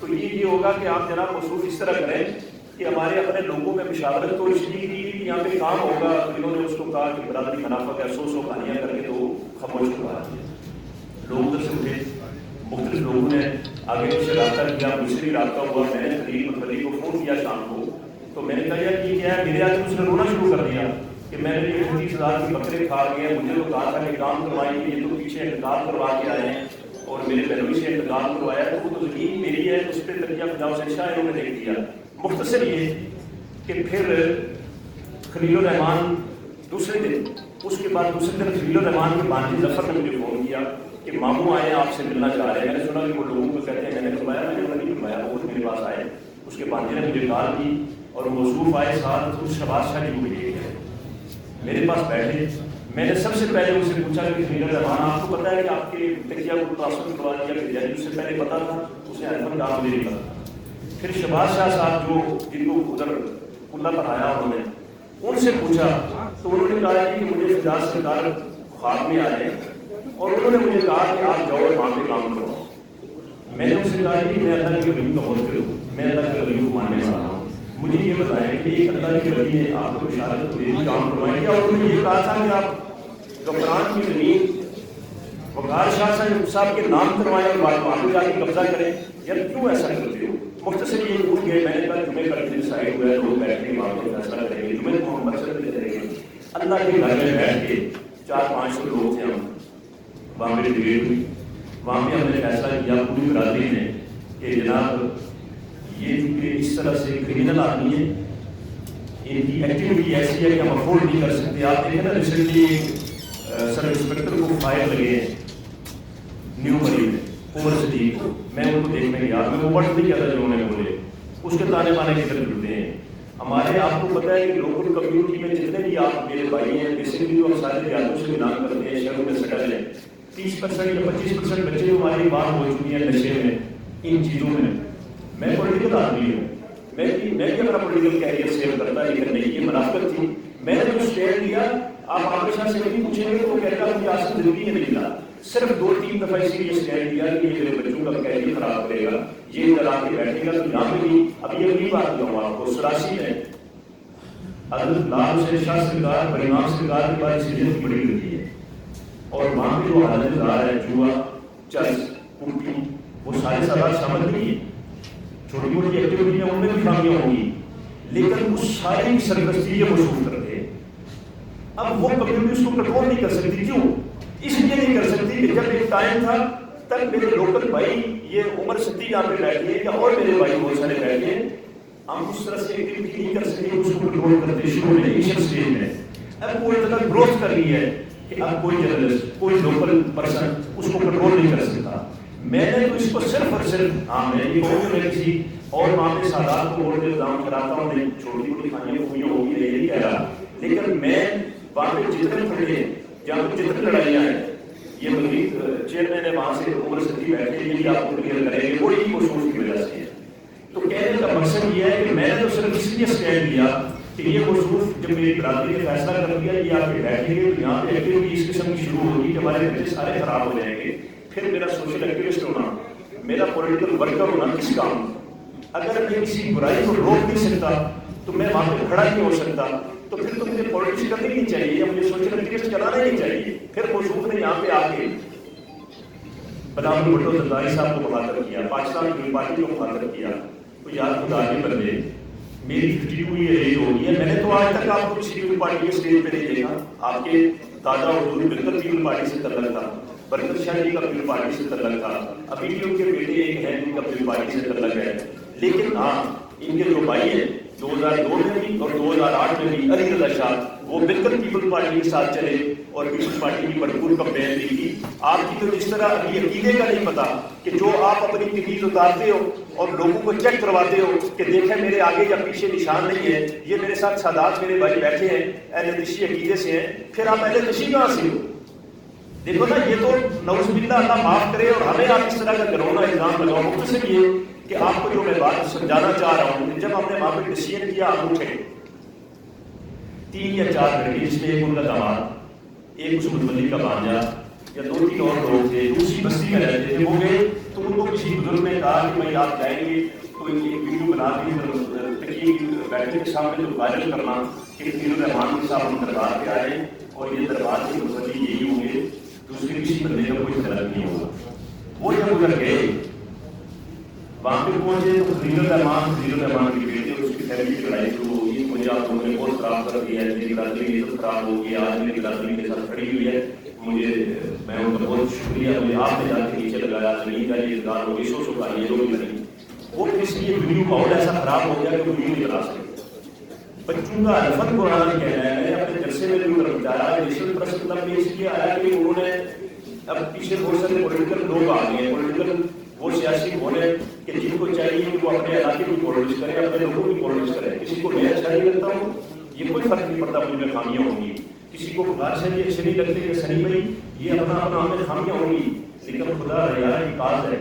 تو یہ ہوگا کہ آپ جناب مصروف اس طرح کریں کہ ہمارے اپنے لوگوں میں مشاورت تو اس لیے کی کہ یہاں پہ کام ہوگا، انہوں نے اس کو کہا کہ برادری منافع ہے، 100 کہانیاں کر کے تو خاموش کروا دیا۔ لوگ ادھر سے اٹھے، مختلف لوگوں نے آگے پیچھے رابطہ کیا، مجھ سے بھی رابطہ ہوا، میں نے خلیل متولی کو فون کیا شام کو، تو میں نے کہا یار یہ کیا ہے، میرے آگے اس نے رونا شروع کر دیا کہ میں نے 30,000 کی بکرے کھا گئے، مجھے تو کہا تھا کہ کام کروائیں گے، یہ تو پیچھے انتقال کروا کے آئے ہیں اور میرے بہنوئی سے انتقال کروایا، تو وہ تو زمین میری ہے، اس پہ تجزیہ فضا حسین شاہ انہوں نے دیکھ دیا۔ مختصر یہ کہ پھر خلیل الرحمان دوسرے دن، اس کے بعد دوسرے دن خلیل الرحمان کے بانجی ظفر نے مجھے فون کیا کہ ماموں آئے ہیں آپ سے ملنا چاہ رہے ہیں۔ میں نے سنا کہ وہ لوگوں کو کہتے ہیں، میں نے فرمایا میں نے نہیں فرمایا، وہ میرے پاس آئے، اس کے بانجی نے مجھے کال کی اور موصوف آئے ساتھ اس شہباز شاہ جی کو بھی لے گئے، میرے پاس بیٹھے۔ میں نے سب سے پہلے اس سے پوچھا کہ خلیل الرحمان آپ کو پتا ہے کہ آپ کے تکیہ کو ٹرانسفر کروا دیا گیا؟ اس سے پہلے پتا تھا؟ اس نے الحمد کہا مجھے نہیں پتا۔ پھر شہباز شاہ صاحب جو جن کو ادھر اللہ پر آیا انہوں نے ان سے پوچھا تو انہوں نے کہا کہ مجھے فجاز سرکار خواب میں آئے اور انہوں نے مجھے کہا کہ آپ جاؤ وہاں پہ کام کرو۔ میں نے ان سے کہا کہ میں اللہ کے ولی کا منکر ہوں، میں اللہ کے ولی کو ماننے والا ہوں، مجھے یہ بتائیں کہ ایک اللہ کے ولی نے آپ کو اشارت دے دی کام کروائیں گے، اور انہوں نے یہ کہا تھا کہ آپ غفران کی زمین وقار شاہ صاحب کے نام کروائیں اور بعد وہاں پہ جا کے قبضہ کریں، یار کیوں ایسا کرتے ہو؟ مختصر یہ پوچھ گئے، میں نے کہا جمعے کا دن ڈسائڈ ہوا ہے، لوگ بیٹھ کے وہاں پہ فیصلہ کریں گے، جمعے کو ہم مسجد میں کریں گے۔ اللہ کے گھر میں بیٹھ کے 400-500 لوگ تھے، ہم وہاں پہ ڈبیٹ ہوئی، وہاں پہ ہم نے فیصلہ کیا پوری برادری نے کہ جناب یہ اس طرح سے کریمنل آدمی ہے، ان کی ایکٹیویٹی ایسی ہے کہ ہم افورڈ نہیں کر سکتے۔ آپ دیکھیں نا ریسنٹلی سب انسپیکٹر کو فائر لگے ہیں نیو بری میں، عمر صدیق کو، میں ان کو دیکھنے گیا، میں وہ ورڈ نہیں کیا تھا جو انہوں نے بولے، اس کے تانے بانے کدھر جڑتے ہیں۔ ہمارے آپ کو پتہ ہے کہ لوکل کمیونٹی میں جتنے بھی آپ میرے بھائی ہیں، بیسکلی جو ہم سارے دیہاتوں سے بلانگ کرتے ہیں، شہروں میں سٹل ہیں، 30% یا 25% بچے جو ہماری بات ہو چکی ہیں نشے میں، ان چیزوں میں۔ میں پولیٹیکل آدمی ہوں، میں بھی اپنا پولیٹیکل کیریئر سیو کرتا ہے، لیکن نہیں، یہ منافقت تھی۔ میں نے جو اسٹینڈ لیا، آپ عامر شاہ سے نہیں پوچھیں گے تو وہ کہتا مجھے آج تک زندگی میں نہیں ملا، صرف 2-3 دفعہ اسی لیے اسٹینڈ لیا کہ یہ میرے بچوں کا کیریئر خراب کرے گا، یہ ادھر آ کے بیٹھے گا تو یہاں پہ بھی۔ اب یہ اگلی بات بتاؤں آپ کو، 87 میں حضرت لال حسین شاہ سرکار بریمام سرکار کے بعد اس کی بڑی ہوتی ہے، اور وہاں پہ جو حالت دار ہے، جوا، چرس، کٹی، وہ سارے سادات شامل نہیں ہیں، چھوٹی موٹی ایکٹیویٹی ہیں ان میں بھی خامیاں ہوں گی، لیکن اس ساری کی سرپرستی یہ مشہور کرتے ہیں۔ اب وہ کمیونٹی اس کو کنٹرول نہیں کر سکتی، کیوں؟ اس لیے نہیں کر سکتی کہ جب ایک ٹائم تھا تب میرے لوکل بھائی یہ عمر صدیق یہاں پہ بیٹھے ہیں یا اور میرے بھائی بہت سارے بیٹھے ہیں، ہم اس طرح سے ایکٹیویٹی نہیں کر سکتے، اس کو کنٹرول کرتے شروع میں انیشل اسٹیج میں۔ اب وہ اتنا گروتھ کر رہی ہے کہ اب کوئی جرنلسٹ، کوئی لوکل پرسن اس کو کنٹرول نہیں کر سکتا۔ میں نے تو اس کو صرف اور صرف میں یہ کہوں کہ میں کسی اور وہاں پہ سادات کو بول کے الزام کراتا ہوں، نہیں، چھوٹی موٹی خانیاں خوبیاں ہوگی، میں یہ نہیں کہہ رہا، لیکن میں وہاں پہ جتنے کھڑے ہیں جہاں پہ جتنے لڑائیاں ہیں، یہ مزید چیئرمین ہے وہاں سے عمر صدیق بیٹھے، یہ بھی آپ کو کلیئر کریں گے، وہ یہی مصروف کی وجہ سے ہے۔ تو کہنے کا مقصد یہ ہے کہ میں نے تو صرف اس لیے اسٹینڈ لیا کہ یہ مصروف جب میری برادری نے فیصلہ کر لیا یہ آپ کے بیٹھیں گے تو یہاں پہ ایکٹیویٹی اس قسم کی شروع ہوگی کہ ہمارے بچے سارے خراب ہو جائیں گے، پھر میرا سوشل ایکٹیوسٹ ہونا، میرا پولیٹیکل ورکر ہونا کس کام؟ اگر میں کسی برائی کو روک نہیں سکتا تو میں وہاں پہ کھڑا نہیں ہو سکتا، تو پھر تو مجھے پالیٹکس کرنی نہیں چاہیے یا مجھے سوشل ایکٹیوسٹ چلانا نہیں چاہیے۔ پھر مصروف نے یہاں پہ آ کے بنام بھٹو زرداری صاحب کو مخاطب کیا، پاکستان کی پارٹی کو مخاطب کیا، تو یار خدا کے بندے میری 52 یہ ایج ہو گئی ہے، میں نے تو آج تک آپ کو کسی بھی پارٹی کے اسٹیج پہ نہیں دیکھا۔ آپ کے دادا حضور بالکل پیپل پارٹی سے تعلق تھا، برکت شاہ جی کا پیپل پارٹی سے تعلق تھا، ابھی بھی ان کے بیٹے ایک ہیں جن کا پیپل پارٹی سے تعلق ہے، لیکن ہاں ان کے جو بھائی ہیں 2002 میں بھی اور 2008 میں بھی علی رضا شاہ وہ بالکل پیپل پارٹی کے ساتھ چلے اور پیپل پارٹی کی بھرپور کمپین دی تھی۔ آپ کی تو جس طرح ابھی عقیدے کا نہیں پتا کہ جو آپ اپنی تمیز اتارتے ہو اور لوگوں کو چیک کرواتے ہو کہ دیکھیں میرے آگے یا پیچھے نشان نہیں ہے، یہ میرے ساتھ سادات میرے بھائی بیٹھے ہیں اہل تشیع عقیدے سے ہیں، پھر آپ اہل تشیع کہاں سے ہو؟ دیکھو نا، یہ تو نعوذ باللہ اللہ معاف کرے، اور ہمیں آپ اس طرح کا گرونا الزام لگاؤ۔ مختصر یہ کہ آپ کو جو میں بات سمجھانا چاہ رہا ہوں، جب ہم نے وہاں پہ ڈیسیژن کیا ہم اٹھے 3 یا 4 لڑکے، جس میں ایک ان کا داماد، ایک اس متولی کا بانجا یا 2-3 اور لوگ تھے، دوسری بستی میں رہتے تھے، وہ گئے تو ان کو کسی بزرگ نے کہا کہ بھائی آپ جائیں گے تو ایک ویڈیو بنا کے تکیے کی بیٹھے کے سامنے تو وائرل کرنا کہ فضل الرحمان صاحب ہم دربار پہ آئے اور یہ دربار کے متوجہ یہی ہوں گے، دوسرے کسی بندے کا کوئی خیال نہیں ہوگا۔ وہ جب ادھر گئے وہاں پہ پہنچے تو فضل الرحمان کی بیٹی اور اس کی فیملی کی لڑائی شروع ہو گئی، مجھے آپ لوگوں نے بہت خراب کر دیا ہے، میری برادری کی عزت خراب ہو گئی، آج میری برادری کے ساتھ کھڑی ہوئی ہے، میں ان کا بہت شکریہ، مجھے آپ نے جا کے نیچے لگایا، زمین کا یہ اظہار ہو گئی، سو کا یہ لوگ نہیں، وہ اس لیے ویڈیو ماحول ایسا خراب ہو گیا کہ ویڈیو نہیں بنا سکتے۔ بچوں کا الفت قرآن کہنا ہے، میں اپنے جلسے میں جو بتایا نیشنل پریس کلب میں اس لیے آیا کہ انہوں نے اب پیچھے بہت سارے پولیٹیکل لوگ آ گئے ہیں، پولیٹیکل وہ سیاسی ہونے کہ جن کو چاہیے کہ وہ اپنے علاقے کی پالیٹکس کرے، اپنے لوگوں کی پالیٹکس کرے، کسی کو میں اچھا نہیں لگتا ہوں یہ کوئی فرق نہیں پڑتا، مجھ میں خامیاں ہوں گی، کسی کو بغیر سے بھی اچھے نہیں لگتے کہ سنی بھائی یہ اپنا ہمیں خامیاں ہوں گی، لیکن خدا رہا یہ کاز ہے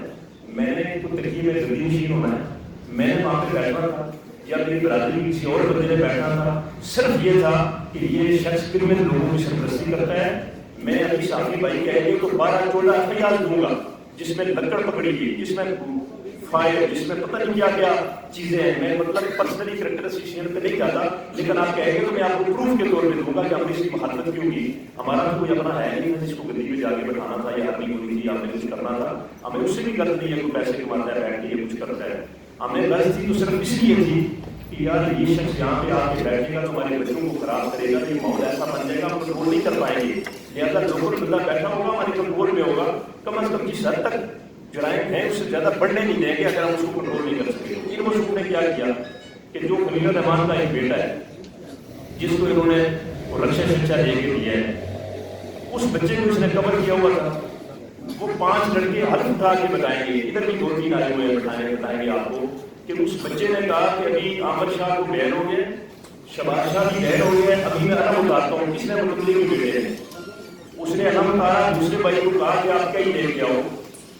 میں نے تو ترقی میں جلدی نشین ہونا ہے، میں نے وہاں پہ بیٹھا تھا یا میری برادری کسی اور بندے نے بیٹھا تھا، صرف یہ تھا کہ یہ شخص کرمنل لوگوں کی سرپرستی کرتا ہے، میں ابھی صافی بھائی کہہ گے تو 12-14 خیال دوں گا جس میں لکڑ پکڑی گئی، جس میں فائر، جس میں پتہ نہیں کیا کیا چیزیں ہیں، میں مطلب پرسنلی کریکٹرسٹیشن پہ نہیں جاتا، لیکن آپ کہیں گے تو میں آپ کو پروف کے طور پہ دوں گا کہ ہم نے اس کی مخالفت کیوں کی، ہمارا تو کوئی اپنا ہے نہیں جس کو گدی پہ جا کے بٹھانا تھا یا اپنی گدی تھی آپ نے کچھ کرنا تھا، ہمیں اس سے بھی غلط نہیں ہے کوئی پیسے کماتا ہے بیٹھ کے یہ کچھ کرتا ہے، ہمیں غلط تھی تو صرف اس لیے تھی کہ یار یہ شخص یہاں پہ آ کے بیٹھے گا تو ہمارے بچوں کو خراب کرے گا، یہ ماحول ایسا بن جائے گا ہم کنٹرول نہیں کر پائیں گے، لہٰذا لوگوں کو بندہ بیٹھا ہوگا ہمارے کنٹرول میں ہوگا، کم از کم جس حد تک جرائم ہیں اس سے زیادہ بڑھنے نہیں دیں گے اگر ہم اس کو کنٹرول نہیں کر سکتے۔ ان مشہور نے کیا کیا کہ جو خلیل الرحمان کا ایک بیٹا ہے جس کو انہوں نے رکشا شکشا دے کے دیا ہے، اس بچے کو اس نے کور کیا ہوا تھا، وہ 5 لڑکے حلف اٹھا کے بتائیں گے، ادھر بھی 2-3 آئے ہوئے بتائیں گے آپ کو کہ اس بچے نے کہا کہ ابھی عامر شاہ کو بہن ہو گئے، شباز شاہ کی بہن ہو گئے، ابھی میں علم اتارتا ہوں، کس نے مطلب کے بیٹے ہیں، اس نے علم اتارا، دوسرے بھائی کو کہا کہ آپ کہیں لے کے آؤ،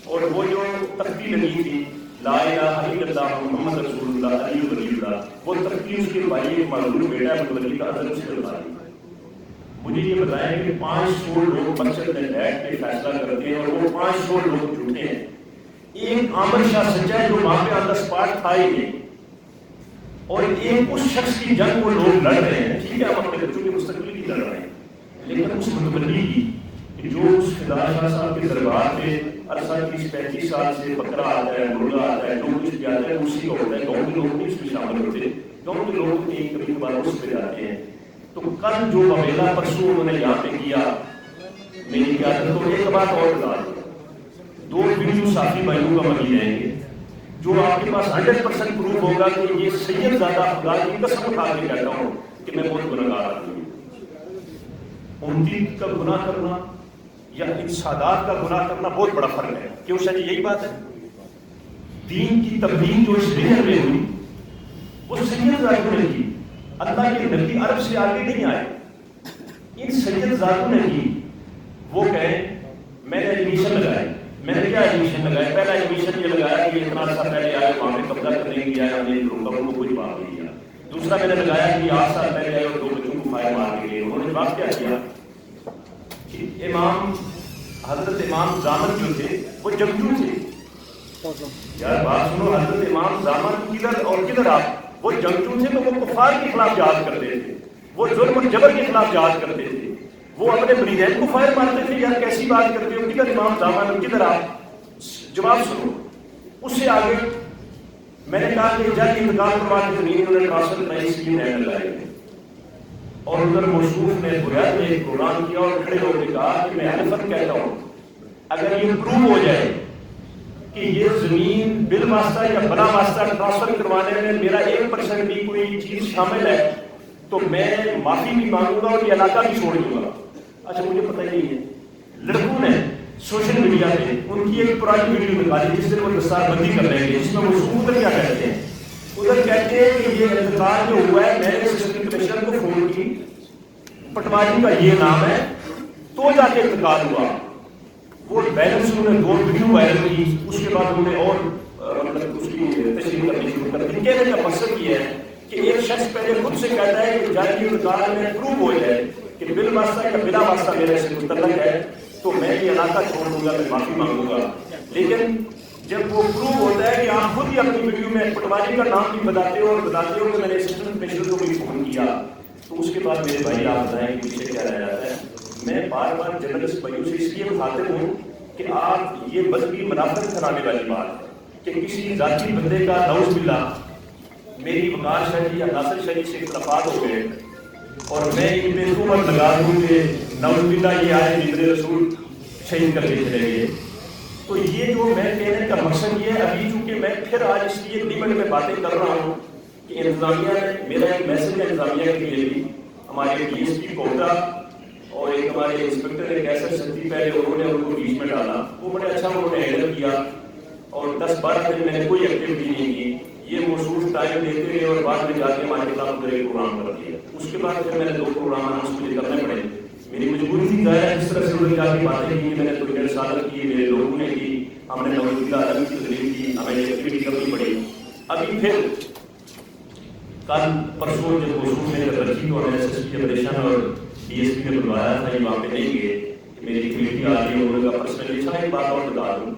اور وہ جو تختی لگی تھی لا الہ الا اللہ محمد رسول اللہ علی ولی اللہ، وہ تختی اس کے بھائی ایک معلوم بیٹا ہے ولی کا اثر اس سے بتائی۔ مجھے یہ بتائیں کہ 500 لوگ مسجد میں بیٹھ کے فیصلہ کرتے ہیں اور وہ 500 لوگ جھوٹے ہیں، ایک عامر شاہ سچا ہے جو وہاں پہ آن دا اسپاٹ تھا ہی نہیں، اور ایک اس شخص کی جنگ وہ لوگ لڑ رہے ہیں، ٹھیک ہے ہم اپنے بچوں کے مستقبل کی لڑ رہے ہیں، لیکن اس متبلی کی جو اس خدا شاہ صاحب کے دربار پہ عرصہ 30-35 سال سے بکرا آتا ہے، مرغا آتا ہے، جو کچھ بھی آتا ہے اسی کا ہوتا ہے، گاؤں کے لوگ نہیں اس میں شامل ہوتے، گاؤں کے لوگ ایک کبھی کبھار اس پہ جاتے ہیں۔ تو کل جو بویلا پرسوں انہوں نے یہاں پہ کیا میری کیا تو ایک بات اور بتا دو ویڈیو صافی بھائیوں کا ملی جائیں گے جو آپ کے پاس 100% پروف ہوگا کہ یہ سید زادہ خدا کی قسم اٹھا کے کہتا ہوں کہ میں بہت گناہگار آدمی ہوں۔ 29 کا گناہ کرنا یا ان سادات کا گناہ کرنا بہت بڑا فرق ہے، کیوں شاید یہی بات ہے، دین کی تبلیغ جو اس دنیا میں ہوئی وہ سید ذاتوں نے کی، اللہ کے نبی عرب سے آگے نہیں آئے، ان سید ذاتوں نے کی، وہ کہیں میں نے ایڈمیشن لگائی، میں نے کیا ایڈمیشن لگایا، پہلا ایڈمیشن یہ لگایا کہ اتنا عرصہ پہلے آئے وہاں پہ قبضہ کرنے کے لیے ہم نے لوگوں کو کچھ بات نہیں کیا، دوسرا میں نے لگایا کہ 8 سال پہلے آئے اور 2 بچوں کو فائر مار کے لیے، انہوں نے بات کیا کیا کہ امام حضرت امام زامن جو تھے وہ جنگجو تھے، یار بات سنو، حضرت امام زامن کدھر اور کدھر آپ، وہ جنگجو تھے تو وہ کفار کے خلاف جہاد کرتے تھے، وہ ظلم و جبر کے خلاف جہاد کرتے تھے، وہ اپنے مریدین کو فائر مارتے تھے، یار کیسی بات کرتے ہو، کدھر امام زامن کدھر آپ، جواب سنو۔ اس سے آگے میں نے کہا کہ جب انتقال کروا کے زمین انہوں نے ٹرانسفر کرائی، اس کی نئے لگائے گئے، اور ادھر موصوف نے بنیاد میں ایک پروگرام کیا اور کھڑے ہو کے کہا کہ میں حلفت کہتا ہوں اگر یہ پروو ہو جائے کہ یہ زمین بل واسطہ یا بلا واسطہ ٹرانسفر کروانے میں میرا 1% بھی کوئی چیز شامل ہے تو میں معافی بھی مانگوں گا اور یہ علاقہ بھی چھوڑ دوں گا۔ اچھا مجھے پتہ ہی نہیں ہے، لڑکوں نے سوشل میڈیا پہ ان کی ایک پرانی ویڈیو نکالی جس سے وہ دستار بندی کر رہے ہیں، جس میں وہ ثبوت کیا کہتے ہیں، ادھر کہتے ہیں کہ یہ انتقال جو ہوا ہے میں نے اسسٹنٹ کمشنر کو فون کی، پٹواری کا یہ نام ہے تو جا کے انتقال ہوا، وہ بیلنس انہوں نے 2 ویڈیو وائرل کی، اس کے بعد انہوں نے اور مطلب اس کی تشریح کرنی شروع کر دی۔ کہنے کا مقصد یہ ہے کہ ایک شخص پہلے خود سے کہتا ہے کہ جب یہ انتقال میں پروو ہو جائے کہ بل واسطہ یا بلا واسطہ میرے سے متعلق ہے تو میں یہ علاقہ چھوڑ دوں گا، میں معافی مانگوں گا، لیکن جب وہ پروو ہوتا ہے کہ آپ خود ہی اپنی ویڈیو میں پٹواری کا نام بھی بتاتے ہو اور بتاتے ہو کہ میں نے اسسٹنٹ کمشنر کو بھی فون کیا، تو اس کے بعد میرے بھائی آپ بتائیں کہ پیچھے کیا رہ جاتا ہے. میں بار بار جرنلسٹ بھائیوں سے اس لیے مخاطب ہوں کہ آپ یہ مذہبی منافقت کرانے والی بات کہ کسی ذاتی بندے کا نعوذ باللہ میری وقار شاہی یا ناصر شاہی سے اختلافات ہو گئے اور میں ان پہ تہمت لگا دوں کہ نعوذ باللہ یہ آئے جبر رسول شہید کر کے چلے گئے. تو یہ جو میں کہنے کا مقصد یہ ہے، ابھی چونکہ میں پھر آج اس لیے لیمٹ میں باتیں کر رہا ہوں کہ انتظامیہ نے میرا ایک میسج ہے انتظامیہ کے لیے بھی، ہمارے ڈی ایس پی کوٹا اور ایک ہمارے انسپکٹر ایک ایسا سنتی پہلے انہوں نے ان کو بیچ میں ڈالا، وہ بڑے اچھا انہوں نے ہینڈل کیا اور 10-12 دن میں نے کوئی ایکٹیویٹی نہیں کی. یہ مخصوص ٹائم دیتے رہے اور بعد میں جا کے ہمارے خلاف پروگرام کر دیا. اس کے بعد پھر میں نے 2 پروگرام مجھے کرنے پڑے. میری مجبوری تھی ظاہر ہے، جس طرح سے انہوں نے جا کے باتیں کی میں نے تو 1.5 سال کی، میرے لوگوں نے کی، ہم نے نوزلہ عالم کی تدریب کی، ہمیں یہ ایکٹیویٹی کرنی پڑی. ابھی پھر کل پرسوں جب مخصوص میں رکھی تو ہمیں ایس ایس پی آپریشن اور ڈی ایس پی نے بلوایا تھا، یہ وہاں پہ نہیں گئے. میری ایکٹیویٹی آ رہی ہے، انہوں نے کہا پرسنلی اچھا ایک بات اور بتا دوں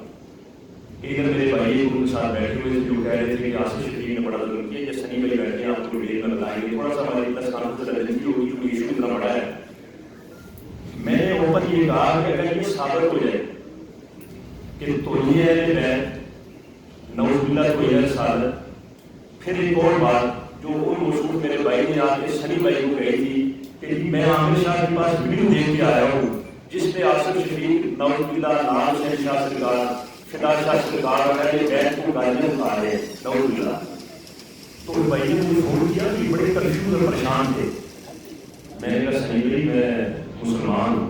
کہ ادھر میرے بھائی ان کے ساتھ بیٹھے ہوئے جو کہہ رہے تھے کہ آصف شفیق نے بڑا ظلم کیا، یہ سنی بھائی بیٹھے ہیں آپ کو ڈیل میں بتائیں گے، تھوڑا سا ہماری پلس کانفرنس رہتی ہوگی کیونکہ ایشو اتنا بڑا ہے. میں نے اوپن یہ کہا کہ اگر یہ ثابت ہو جائے کہ توہین اہل بیت نعوذ باللہ توہین رسالت، پھر ایک اور بات جو ان مشہور میرے بھائی نے آ کے سنی بھائی کو کہی تھی کہ میں عامر شاہ کے پاس ویڈیو دیکھ کے آیا ہوں جس پہ آصف شفیق نعوذ باللہ نام حسین شاہ سرکار فدا شاہ سرکار والے بیت کو گالیاں اٹھا رہے ہیں نعوذ باللہ. تو بھائی نے مجھے فون کیا کہ بڑے کنفیوز اور پریشان تھے. میں نے کہا سنی بھائی میں مسلمان ہوں،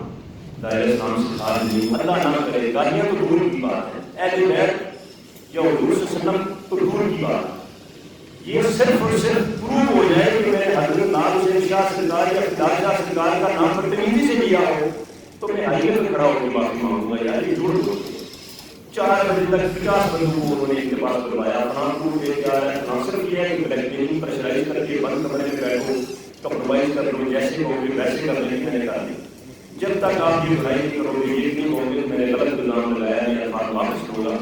دائرہ اسلام سے خارج نہیں ہوں، اللہ نہ کرے گالیاں تو دور کی بات ہے، اہل بیت یا حضور صلی اللہ علیہ وسلم تو دور کی بات ہے. یہ صرف اور صرف پروو ہو جائے کہ میں نے حضرت نام حسین شاہ سرکار یا فدا شاہ سرکار کا نام بدتمیزی سے لیا ہو تو میں آئیے پر کھڑا ہو کے معافی مانگوں گا. یار یہ جھوٹ بولتے ہیں. 4 بجے تک 50 بندوں کو انہوں نے ان کے پاس بلوایا، فلان کو لے کے آ رہا ہے، عناصر کیا ہے کہ بلیکمیلنگ پریشرائز کر کے بند کمرے میں بیٹھو، کمپرومائز کر لو، جیسے کہو گے ویسے کر لیں. میں نے کہا دی جب تک آپ یہ بھائی نہیں کرو گے، یہ نہیں کہو گے میں نے غلط الزام لگایا یا بات واپس ہوگا،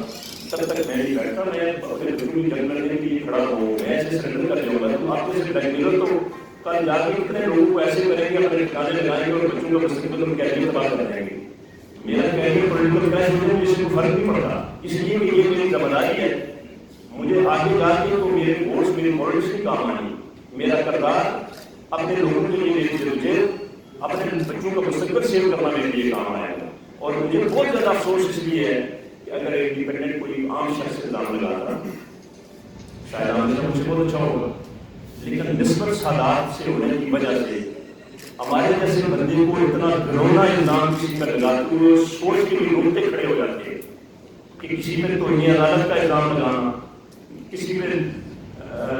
تب تک میں نہیں بیٹھتا. میں اپنے بچوں کی جنگ کرنے کے لیے کھڑا ہوں، میں ایسے سرنڈر کر جاؤں گا. تو آپ کو بلیک میلر تو کل جا کے اتنے لوگوں کو ایسے کریں گے، اپنے ٹھکانے لگائیں گے اور بچوں کا مستقبل ہم کیریئر تباہ کر دیں گے. میرا کیریئر پولیٹیکل کرائم میں کسی کو فرق نہیں پڑتا، اس لیے کہ یہ میری ذمہ داری ہے. مجھے آگے جا کے تو میرے ووٹس میرے ماڈلس نہیں کام آئیں. میرا کردار اپنے لوگوں کے لیے میری جدوجہد اپنے بچوں کا مستقبل سیو کرنا میرے لیے کام آئے گا. اور مجھے بہت زیادہ افسوس اس لیے ہے کہ اگر ایک ڈیپینڈنٹ کوئی عام شخص الزام لگاتا شاید عام سے مجھے بہت اچھا ہوگا، لیکن نسبت سادات سے ہونے کی وجہ سے ہمارے جیسے بندے کو اتنا گھرونا الزام کسی پر لگاتے ہوئے سوچ کے بھی روکتے کھڑے ہو جاتے ہیں کہ کسی پہ توہین عدالت کا الزام لگانا، کسی پہ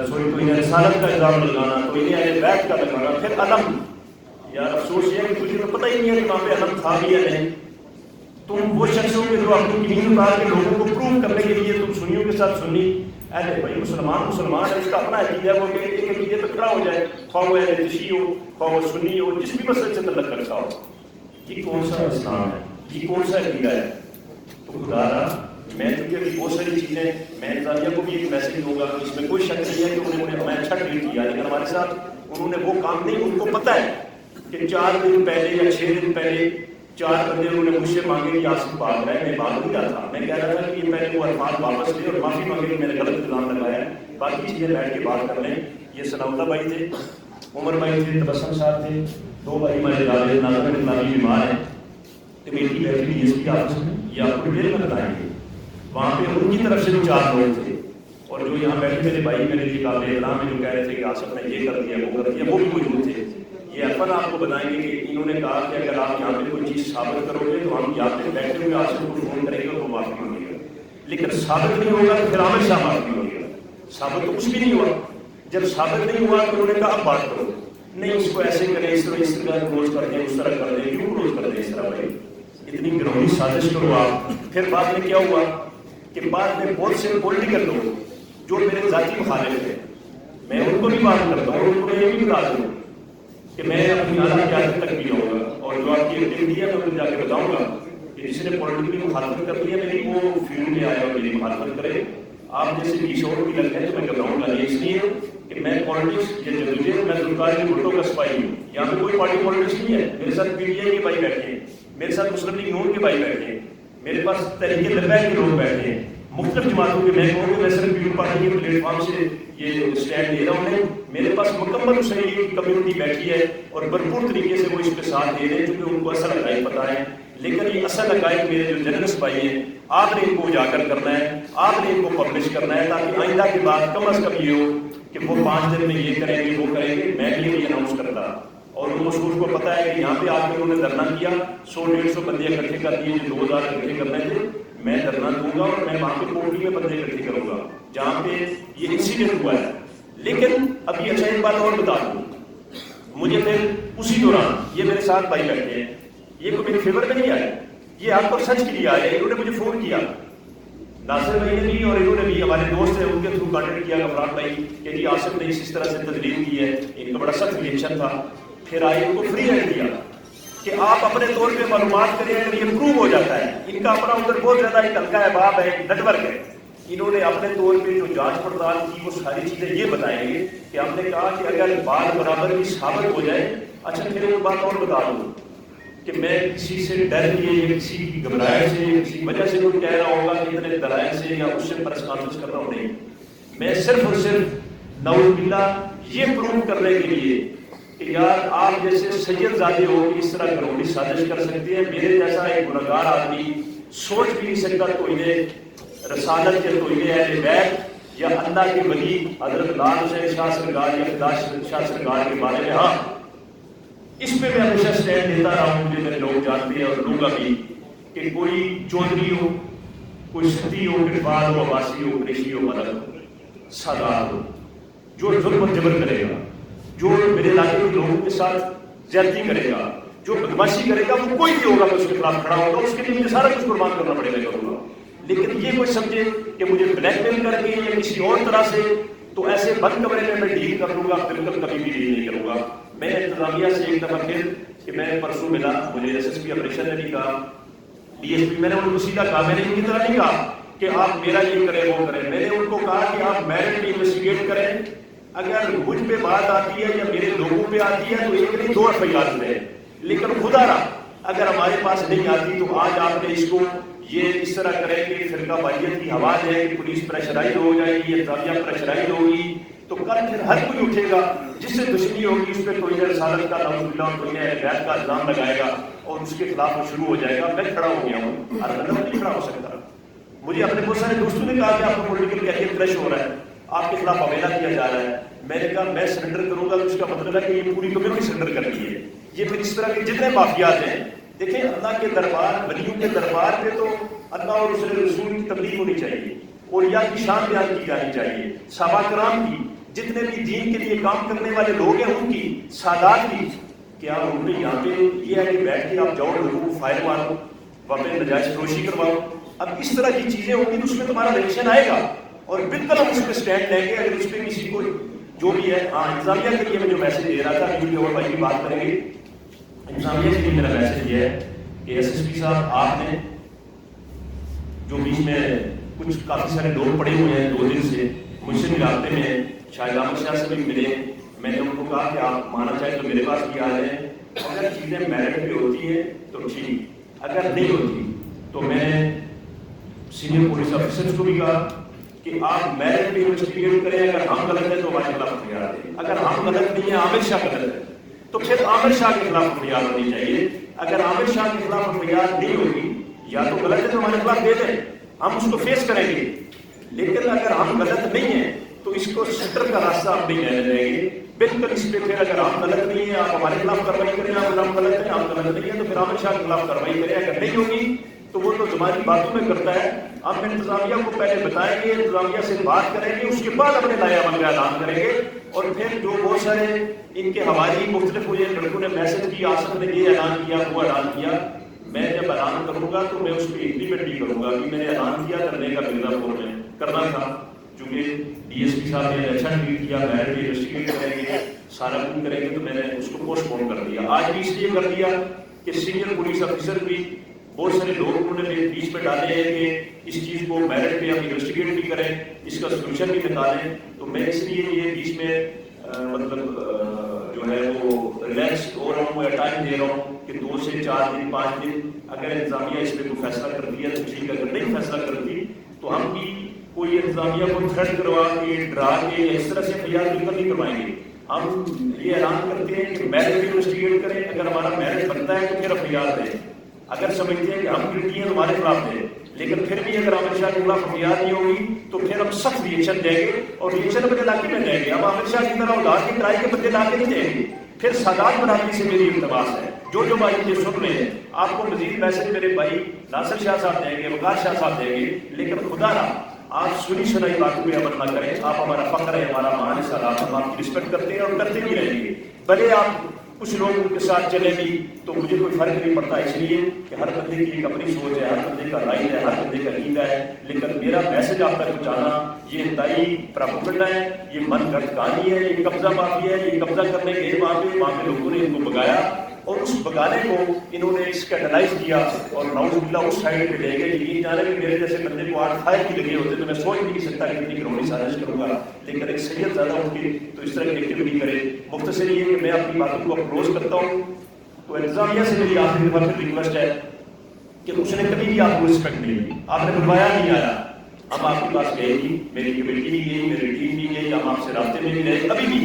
توہین رسالت کا الزام لگانا، توہین اہل بیت کا لگانا، پھر علم. یار افسوس یہ ہے کہ تجھے تو پتہ ہی نہیں ہے کہ وہاں پہ علم تھا بھی یا نہیں. تم وہ شخص ہو کہ جو اپنی کمین اتار کے لوگوں کو پروو کرنے کے لیے تم سنیوں کے ساتھ سنی اہل بھائی مسلمان ہے، اس کا اپنا عقیدہ ہے، وہ کہ ایک عقیدے پہ کھڑا ہو جائے، خواہ وہ اہل شیعہ ہو، خواہ وہ سنی ہو، جس بھی مسئلے سے تعلق رکھتا ہو. یہ کون سا اسلام ہے؟ یہ کون سا عقیدہ ہے؟ تو خدا رہا میں کیونکہ بہت ساری چیزیں میں انتظامیہ کو بھی ایک میسج دوں گا، اس میں کوئی شک نہیں ہے کہ انہوں نے ہمیں اچھا ٹریٹ کیا، لیکن ہمارے ساتھ انہوں نے وہ کام نہیں. ان کو پتہ ہے کہ 4 دن پہلے یا 6 دن پہلے 4 بندے انہوں نے مجھ سے مانگے کہ آصف بات رہے. میں بات نہیں رہا تھا، میں کہہ رہا تھا کہ یہ پہلے وہ الفاظ واپس لے اور معافی مانگے کہ میں نے غلط الزام لگایا ہے، باقی چیزیں بیٹھ کے بات کر لیں. یہ ثناء بھائی تھے، عمر بھائی تھے، تبسم صاحب تھے، 2 بھائی ہمارے دادے ناظر انقلابی بیمار ہیں. کمیٹی بیٹھی ڈی ایس پی آفس میں، یہ آپ کو ڈیٹیل میں بتائیں گے. وہاں پہ ان کی طرف سے بھی 4 لوگ تھے اور جو یہاں بیٹھے میرے بھائی میرے لیے قابل احترام ہے، جو کہہ رہے تھے کہ آصف نے یہ کر دیا وہ کر دیا، وہ بھی موجود تھے. یہ اپن آپ کو بتائیں گے کہ انہوں نے کہا کہ اگر آپ یہاں پہ کوئی چیز ثابت کرو گے تو ہم یہاں پہ بیٹھے ہوئے آصف کو فون کریں گے اور وہ معافی مانگے گا، لیکن ثابت نہیں ہوگا تو پھر عامر شاہ معافی مانگے گا. ثابت تو کچھ بھی نہیں ہوا. جب ثابت نہیں ہوا تو انہوں نے کہا اب بات کرو، نہیں اس کو ایسے کریں، اس طرح کلوز کر دیں، اس طرح کر دیں. کیوں کلوز کر دیں اس طرح بھائی؟ اتنی گروہی سازش کرو آپ. پھر بعد میں کیا ہوا کہ بعد میں بہت سے پولیٹیکل لوگ جو میرے ذاتی مخالف ہیں، میں ان کو بھی بات کرتا ہوں، ان کو میں یہ بھی بتا دوں کہ میں اپنی اعلیٰ قیادت تک بھی جاؤں گا اور جو آپ کی ایکٹیویٹی ہے میں جا کے بتاؤں گا کہ جس نے پولیٹیکلی مخالفت کرنی ہے میری وہ فیلڈ میں آئے اور میری مخالفت کرے. آپ جیسے 20 اور بھی لگتے ہیں تو میں گھبراؤں گا نہیں، اس لیے کہ میں پالیٹکس یہ جدوجہد میں ذوالفقار علی بھٹو کا سپاہی ہوں. یہاں پہ کوئی پارٹی پالیٹکس نہیں ہے. میرے ساتھ پی ٹی آئی کے بھائی بیٹھے ہیں، میرے ساتھ مسلم لیگ نون کے بھائی بیٹھے ہیں، میرے پاس تحریک لبیک کے لوگ بیٹھے ہیں، مختلف جماعتوں کے. میں کہوں کہ میں صرف پیپل پارٹی کے پلیٹ فارم سے یہ اسٹینڈ لے رہا ہوں. میرے پاس مکمل حسینی کی کمیونٹی بیٹھی ہے اور بھرپور طریقے سے وہ اس کے ساتھ دے رہے ہیں کیونکہ ان کو اصل حقائق پتہ ہے. لیکن یہ اصل حقائق میرے جو جرنلسٹ بھائی ہیں آپ نے ان کو اجاگر کرنا ہے، آپ نے ان کو پبلش کرنا ہے تاکہ آئندہ کے بعد کم از کم یہ ہو کہ وہ 5 دن میں یہ کریں گے وہ کریں گے. میں بھی یہ اناؤنس کرتا اور ان مشہور کو پتا ہے کہ یہاں پہ آ کے انہوں نے دھرنا کیا، 100-150 بندے اکٹھے کر دیے جو 2000 اکٹھے کرنے تھے. میں دھرنا دوں گا اور میں وہاں پہ کوٹری میں بندے اکٹھے کروں گا جہاں پہ یہ انسیڈنٹ ہوا ہے. لیکن اب یہ اچھا ایک بات اور بتا دوں، مجھے پھر اسی دوران یہ میرے ساتھ بھائی بیٹھے ہیں، یہ کوئی میری فیور میں نہیں آئے، یہ آپ کو سچ کے لیے آئے. انہوں نے مجھے فون کیا، ناصر بھائی نے بھی اور انہوں نے بھی، ہمارے دوست ہیں ان کے تھرو کانٹیکٹ کیا غفران بھائی کہ جی آصف نے اس طرح سے تدلیل کی ہے. ان کا بڑا سخت ریئیکشن تھا. پھر آئے ان کو فری ہینڈ دیا کہ آپ اپنے طور پہ معلومات کریں اگر یہ پروو ہو جاتا ہے. ان کا اپنا ادھر بہت زیادہ ایک ہلکا احباب ہے، ایک نیٹ ورک ہے. انہوں نے اپنے طور پہ جو جانچ پڑتال کی وہ ساری چیزیں یہ بتائیں گے کہ ہم نے کہا کہ اگر بال برابر کی ثابت ہو جائے. اچھا پھر ایک بات اور بتا دوں کہ میں کسی سے ڈر لیے یا کسی کی گھبراہٹ سے یا کسی وجہ سے کوئی کہہ رہا ہوگا کہ اتنے دلائل سے یا اس سے پریس کانفرنس کر رہا ہوں، نہیں. میں صرف اور صرف نعوذ باللہ یہ پروو کرنے کے لیے کہ یار آپ جیسے سید زادے ہو کہ اس طرح گھرولی سازش کر سکتے ہیں. میرے جیسا ایک گنہگار آدمی سوچ بھی نہیں سکتا توہین رسالت یا توہین اہل بیت یا اللہ کے ولی حضرت لال حسین شاہ سرکار یا خدا شاہ سرکار کے بارے میں. ہاں اس پہ میں ہمیشہ سٹینڈ دیتا رہا ہوں. مجھے میرے لوگ جانتے ہیں اور لوں گا بھی کہ کوئی چودھری ہو، کوئی ستی ہو، اقبال ہو، عباسی ہو، قریشی ہو، مدد ہو، سادات ہو، جو ظلم و جبر کرے گا، جو میرے علاقے کے لوگوں کے ساتھ زیادتی کرے گا، جو بدماشی کرے گا، وہ کوئی بھی ہوگا میں اس کے خلاف کھڑا ہوگا. اس کے لیے مجھے سارا کچھ قربان کرنا پڑے گا کروں گا. لیکن یہ کوئی سمجھے کہ مجھے بلیک میل کر کے یا کسی اور طرح سے تو ایسے بند کمرے میں ڈیل کر لوں گا، بالکل کبھی بھی ڈیل نہیں کروں گا. میں انتظامیہ سے ایک دفعہ پھر کہ میں پرسوں ملا، مجھے ایس ایس پی آپریشن نے نہیں کہا، ڈی ایس پی، میں نے ان کو سیدھا کہا، میں نے ان کی طرح نہیں کہا کہ آپ میرا یہ کریں وہ کریں. میں نے ان کو کہا کہ آپ میرٹ بھی انویسٹیگیٹ کریں. اگر مجھ پہ بات آتی ہے یا میرے لوگوں پہ آتی ہے تو ایک نہیں 2 FIR دیں. لیکن خدا رہا اگر ہمارے پاس نہیں آتی تو آج آپ نے اس کو یہ اس طرح کریں کہ فرقہ واریت کی آواز ہے کہ پولیس پریشرائز ہو جائے گی، انتظامیہ پریشرائز ہوگی، تو کل پھر ہر کوئی اٹھے گا جس سے دشمنی ہوگی اس پہ توہین رسالت کا نعوذ باللہ اور توہین اہل بیت کا الزام لگائے گا اور اس کے خلاف وہ شروع ہو جائے گا. میں کھڑا ہو گیا ہوں، ہر بندہ نہیں کھڑا ہو سکتا. مجھے اپنے بہت سارے دوستوں نے کہا کہ آپ کا پولیٹیکل کیریئر کریش ہو رہا ہے، آپ کے خلاف حوالہ کیا جا رہا ہے. میں نے کہا میں سرنڈر کروں گا تو اس کا مطلب ہے کہ یہ پوری کمیونٹی سرنڈر کر رہی ہے. یہ پھر اس طرح کے جتنے مافیات ہیں، دیکھیں اللہ کے دربار، ولیوں کے دربار پہ تو اللہ اور اس رسول کی تبلیغ ہونی چاہیے اور یا کی شان بیان کی جانی چاہیے، صحابہ کرام کی، جتنے بھی دین کے لیے کام کرنے والے لوگ ہیں ان کی، سادات کی. کیا ان نے یہاں پہ یہ ہے کہ بیٹھ کے آپ جاؤ لوگوں کو فائر مارو، وہاں پہ نجائز فروشی کرواؤ؟ اب اس طرح کی چیزیں ہوں گی تو اس میں تمہارا ریئیکشن آئے گا اور بالکل ہم اس پہ اسٹینڈ لیں گے. اگر اس پہ کسی کو جو بھی ہے، ہاں انتظامیہ کے لیے میں جو میسج دے رہا تھا کیونکہ اور بھائی کی بات کریں گے، انتظامیہ کے لیے میرا میسج یہ ہے کہ ایس ایس پی صاحب آپ نے جو بیچ میں کچھ کافی سارے لوگ پڑے ہوئے ہیں 2 دن سے مجھ سے بھی رابطے میں ہیں، شاہد احمد شاہ سے بھی ملے. میں نے ان کو کہا کہ آپ مانا چاہیں تو میرے پاس بھی آ جائیں، اگر چیزیں میرٹ پہ ہوتی ہیں تو ٹھیک، اگر نہیں ہوتی تو میں نے سینئر پولیس آفیسرز کو بھی کہا کہ آپ میرٹ پہ انویسٹیگیٹ کریں. اگر ہم غلط ہیں تو ہمارے خلاف FIR دیں، اگر ہم غلط نہیں ہیں، عامر شاہ غلط ہے تو پھر عامر شاہ کے خلاف FIR ہونی چاہیے. اگر عامر شاہ کے خلاف FIR نہیں ہوگی یا تو غلط ہے تو ہمارے خلاف دے دیں، ہم اس کو فیس کریں گے. لیکن اگر ہم غلط نہیں ہیں تو اس کو سٹر کا راستہ ہم نہیں لینے دیں گے. بالکل اس پہ پھر اگر ہم غلط نہیں ہیں آپ ہمارے خلاف کارروائی کریں، اگر ہم غلط ہیں، ہم غلط نہیں ہیں تو پھر عامر شاہ کے خلاف کارروائی کریں. اگر نہیں ہوگی تو وہ تو ہماری باتوں میں کرتا ہے. ہم انتظامیہ کو پہلے بتائیں گے، انتظامیہ سے بات کریں گے، اس کے بعد اپنے لائحہ عمل کا اعلان کریں گے. اور پھر جو بہت سارے ان کے حوالی مختلف ہوئے لڑکوں نے میسج کی، آصف نے یہ اعلان کیا، وہ اعلان کیا، میں جب اعلان کروں گا تو میں اس پہ امپلیمنٹ بھی کروں گا کہ میں نے اعلان کیا کرنے کا مرزا پور میں کرنا تھا. چونکہ ڈی ایس پی صاحب نے اچھا ٹویٹ کیا، میں بھی انویسٹیگیٹ کریں گے، سارا کچھ کریں گے، تو میں نے اس کو پوسٹ پون کر دیا. آج بھی اس لیے کر دیا کہ سینئر پولیس آفیسر بھی بہت سارے لوگ انہوں نے بیچ میں ڈالے ہیں کہ اس چیز کو میرٹ پہ ہم انویسٹیگیٹ بھی کریں، اس کا سولوشن بھی نکالیں. تو میں اس لیے یہ بیچ میں مطلب جو ہے وہ ریلیکس ہو رہا ہوں یا ٹائم دے رہا ہوں کہ 2 سے 4 دن 5 دن اگر انتظامیہ اس پہ کوئی فیصلہ کرتی ہے تو ٹھیک ہے، اگر نہیں فیصلہ کرتی تو ہم بھی کوئی انتظامیہ کو تھریٹ کروا کے ڈرا کے اس طرح سے فریاد بالکل نہیں کروائیں گے. ہم یہ اعلان کرتے ہیں کہ میرٹ انویسٹیگیٹ کریں، اگر ہمارا میرٹ بنتا ہے تو پھر فریاد دیں. اگر سمجھتے ہیں کہ ہم گلٹی ہیں ہمارے خلاف دیں، لیکن پھر بھی اگر عامر شاہ کے خلاف فریاد نہیں ہوگی تو پھر ہم سخت ریئیکشن دیں گے اور ریئیکشن اپنے علاقے میں دیں گے. ہم عامر شاہ کی طرح اولاد کی ٹرائی کے بدلے لا کے نہیں دیں گے. پھر سادات برادری سے میری التماس ہے، جو بھائی یہ سن رہے ہیں، آپ کو مزید میسج میرے بھائی ناصر شاہ صاحب دیں گے، وقار شاہ صاحب دیں گے، لیکن خدا نہ آپ سنی سنائی باتوں پہ عمل نہ کریں. آپ ہمارا فخر ہے، ہمارا مان ہے، سادات ہم آپ کی رسپیکٹ کرتے ہیں اور کرتے بھی رہیں گے. بھلے آپ کچھ لوگوں کے ساتھ چلے گی تو مجھے کوئی فرق نہیں پڑتا، اس لیے کہ ہر بندے کی ایک اپنی سوچ ہے، ہر بندے کا رائے ہے، ہر بندے کا عقیدہ ہے. لیکن میرا میسج آپ تک پہنچانا یہ انتہائی پراپوگنڈا ہے، یہ من گھڑت کہانی ہے، یہ قبضہ مافیا ہے. یہ قبضہ کرنے گئے وہاں پہ لوگوں نے ان کو بگایا اور اس بگانے کو انہوں نے اسکینڈلائز کیا اور نعوذ باللہ اس سائڈ پہ لے گئے. یقین جانے کہ میرے جیسے بندے کو 8 فائر کی لگے ہوتے تو میں سوچ نہیں سکتا کہ اتنی کروڑی سازش کروں گا. لیکن ایک سید زیادہ ہو کے تو اس طرح کی ایکٹیویٹی کرے. مختصر یہ کہ میں اپنی باتوں کو اپروچ کرتا ہوں. تو انتظامیہ سے میری آخری دفعہ پھر ریکویسٹ ہے کہ اس نے کبھی بھی آپ کو رسپیکٹ نہیں دی، آپ نے بلوایا نہیں آیا. ہم آپ کے پاس گئے گی، میری کمیٹی بھی گئی، میری ٹیم بھی گئی، ہم آپ سے رابطے میں بھی رہے، ابھی بھی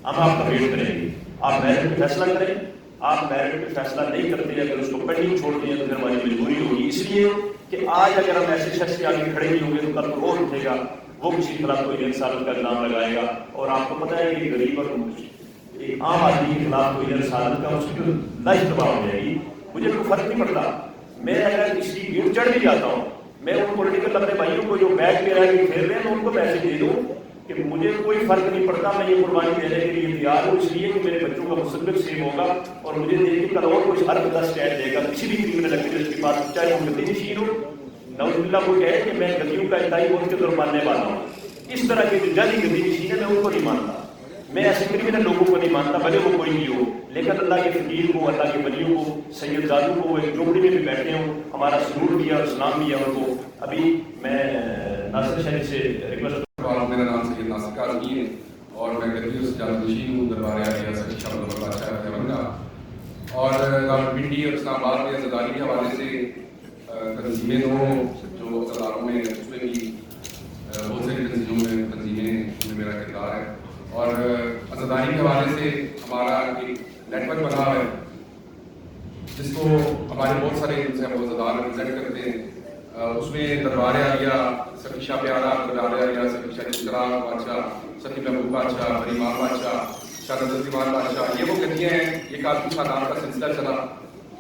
ہم آپ کا ویٹ کریں گے. آپ میرٹ پہ فیصلہ کریں. آپ میرٹ پہ فیصلہ نہیں کرتے، اگر اس کو پینڈنگ چھوڑتے ہیں تو پھر ہماری مجبوری ہوگی. اس لیے کہ آج اگر ہم ایسے شخص کے آگے کھڑے نہیں ہوں گے تو کل کو اور اٹھے گا، وہ کسی خلاف کوئی رسالت کا نام لگائے گا. اور آپ کو پتہ ہے کہ غریب اور ایک عام آدمی کے خلاف کوئی رسالت کا اس کی لائف تباہ ہو جائے گی. مجھے کوئی فرق نہیں پڑتا، میں اگر اس کی بھیڑ چڑھ بھی جاتا ہوں، میں ان پولیٹیکل اپنے بھائیوں کو جو بیک پہ رہ کے کھیل رہے ہیں ان کو پیسے دے دوں کہ مجھے کوئی فرق نہیں پڑتا. میں یہ قربانی دینے کے لیے تیار ہوں، اس لیے کہ میرے بچوں کا مستقبل سیو ہوگا اور مجھے دیکھ کے کل اور کوئی ہر بندہ اسٹینڈ دے گا کسی بھی کریمنل ایکٹیوسٹ کے پاس، چاہے وہ گدی نشین ہو. نعوذ باللہ وہ کہے کہ میں گدیوں کا انتہائی ووٹ کے طور ماننے والا ہوں. اس طرح کے جو جعلی گدی نشین ہے میں ان کو نہیں مانتا. میں ایسے کریمنل لوگوں کو نہیں مانتا بھلے وہ کوئی بھی ہو. لیکن اللہ کے فقیر کو، اللہ کے ولیوں کو، سید زادوں کو، وہ ایک جھوپڑی میں بھی بیٹھے ہوں، ہمارا سرور بھی ہے اور اسلام بھی ہے ان کو. ابھی میں ناصر شاہ سے ریکویسٹ، میرا نام سید ناصر کاظمی ہے اور میں گدیوں سے جانشین ہوں، دربار عالیہ سید شاہ عبد الغفار شاہ دیوبند کا. اور راولپنڈی اور اسلام آباد میں عزاداری کے حوالے سے تنظیمیں دونوں جو عزاداروں میں اس میں بھی بہت ساری تنظیمیں میں میرا کردار ہے. اور عزاداری کے حوالے سے ہمارا ایک نیٹ ورک بنا ہے جس کو ہمارے بہت سارے عزادار ریپرزینٹ کرتے ہیں. اس میں دربار عالیہ سفی شاہ پیارا، دربار عالیہ سفی شاہ چراغ بادشاہ، سفی محبوب بادشاہ، بری امام بادشاہ، شاہ نصرالدین بادشاہ، یہ وہ گدیاں ہیں. یہ کاظمی سادات کا سلسلہ چلا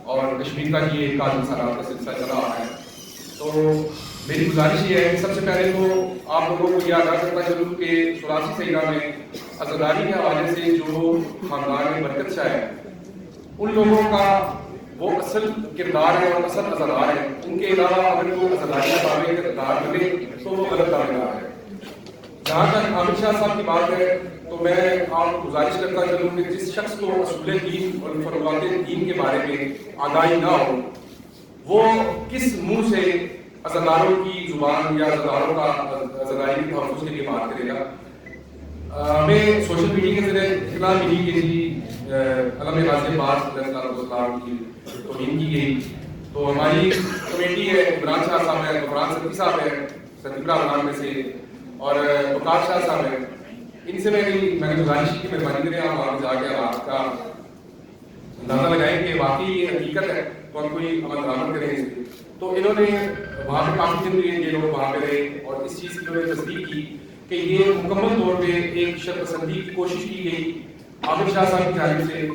اور کشمیر کا یہ کاظمی سادات کا سلسلہ چلا آ ہے. تو میری گزارش یہ ہے کہ سب سے پہلے تو آپ لوگوں کو یہ آگاہ کرتا چلوں کہ 84 سیدہ میں عزاداری کے حوالے سے جو خاندان برکت شاہ ہے ان لوگوں کا وہ اصل کردار ہے اور اصل عزادار ہے. ان کے علاوہ اگر کوئی عزاداری کا دعوے کردار بنے تو وہ غلط دعویدار ہے. جہاں تک عامر شاہ صاحب کی بات ہے تو میں آپ کو گزارش کرتا چلوں کہ جس شخص کو اصول دین اور فروغات دین کے بارے میں آگاہی نہ ہو وہ کس منہ سے عزاداروں کی زبان یا عزاداروں کا عزاداری کے تحفظ کے لیے بات کرے گا. ہمیں سوشل میڈیا کے ذریعے اطلاع ملی کہ جی علم غازی عباس علیہ السلام کی توہین کی گئی. تو ہماری کمیٹی ہے، عمران شاہ صاحب ہے، غفران صدیقی صاحب ہے صدیقہ عمران میں سے، اور وقار شاہ صاحب ہیں. ان سے میں نے گزارش کی کہ مہربانی کریں آپ وہاں جا کے آپ کا اندازہ لگائیں کہ واقعی یہ حقیقت ہے تو ہم کوئی عمل درآمد کریں اس پہ. تو انہوں نے وہاں پہ کافی دن یہ لوگ وہاں پہ رہے اور اس چیز کی انہوں نے تصدیق کی کہ یہ مکمل طور پہ ایک شرط پسندی کی کوشش کی گئی عامر شاہ صاحب کی جانب سے،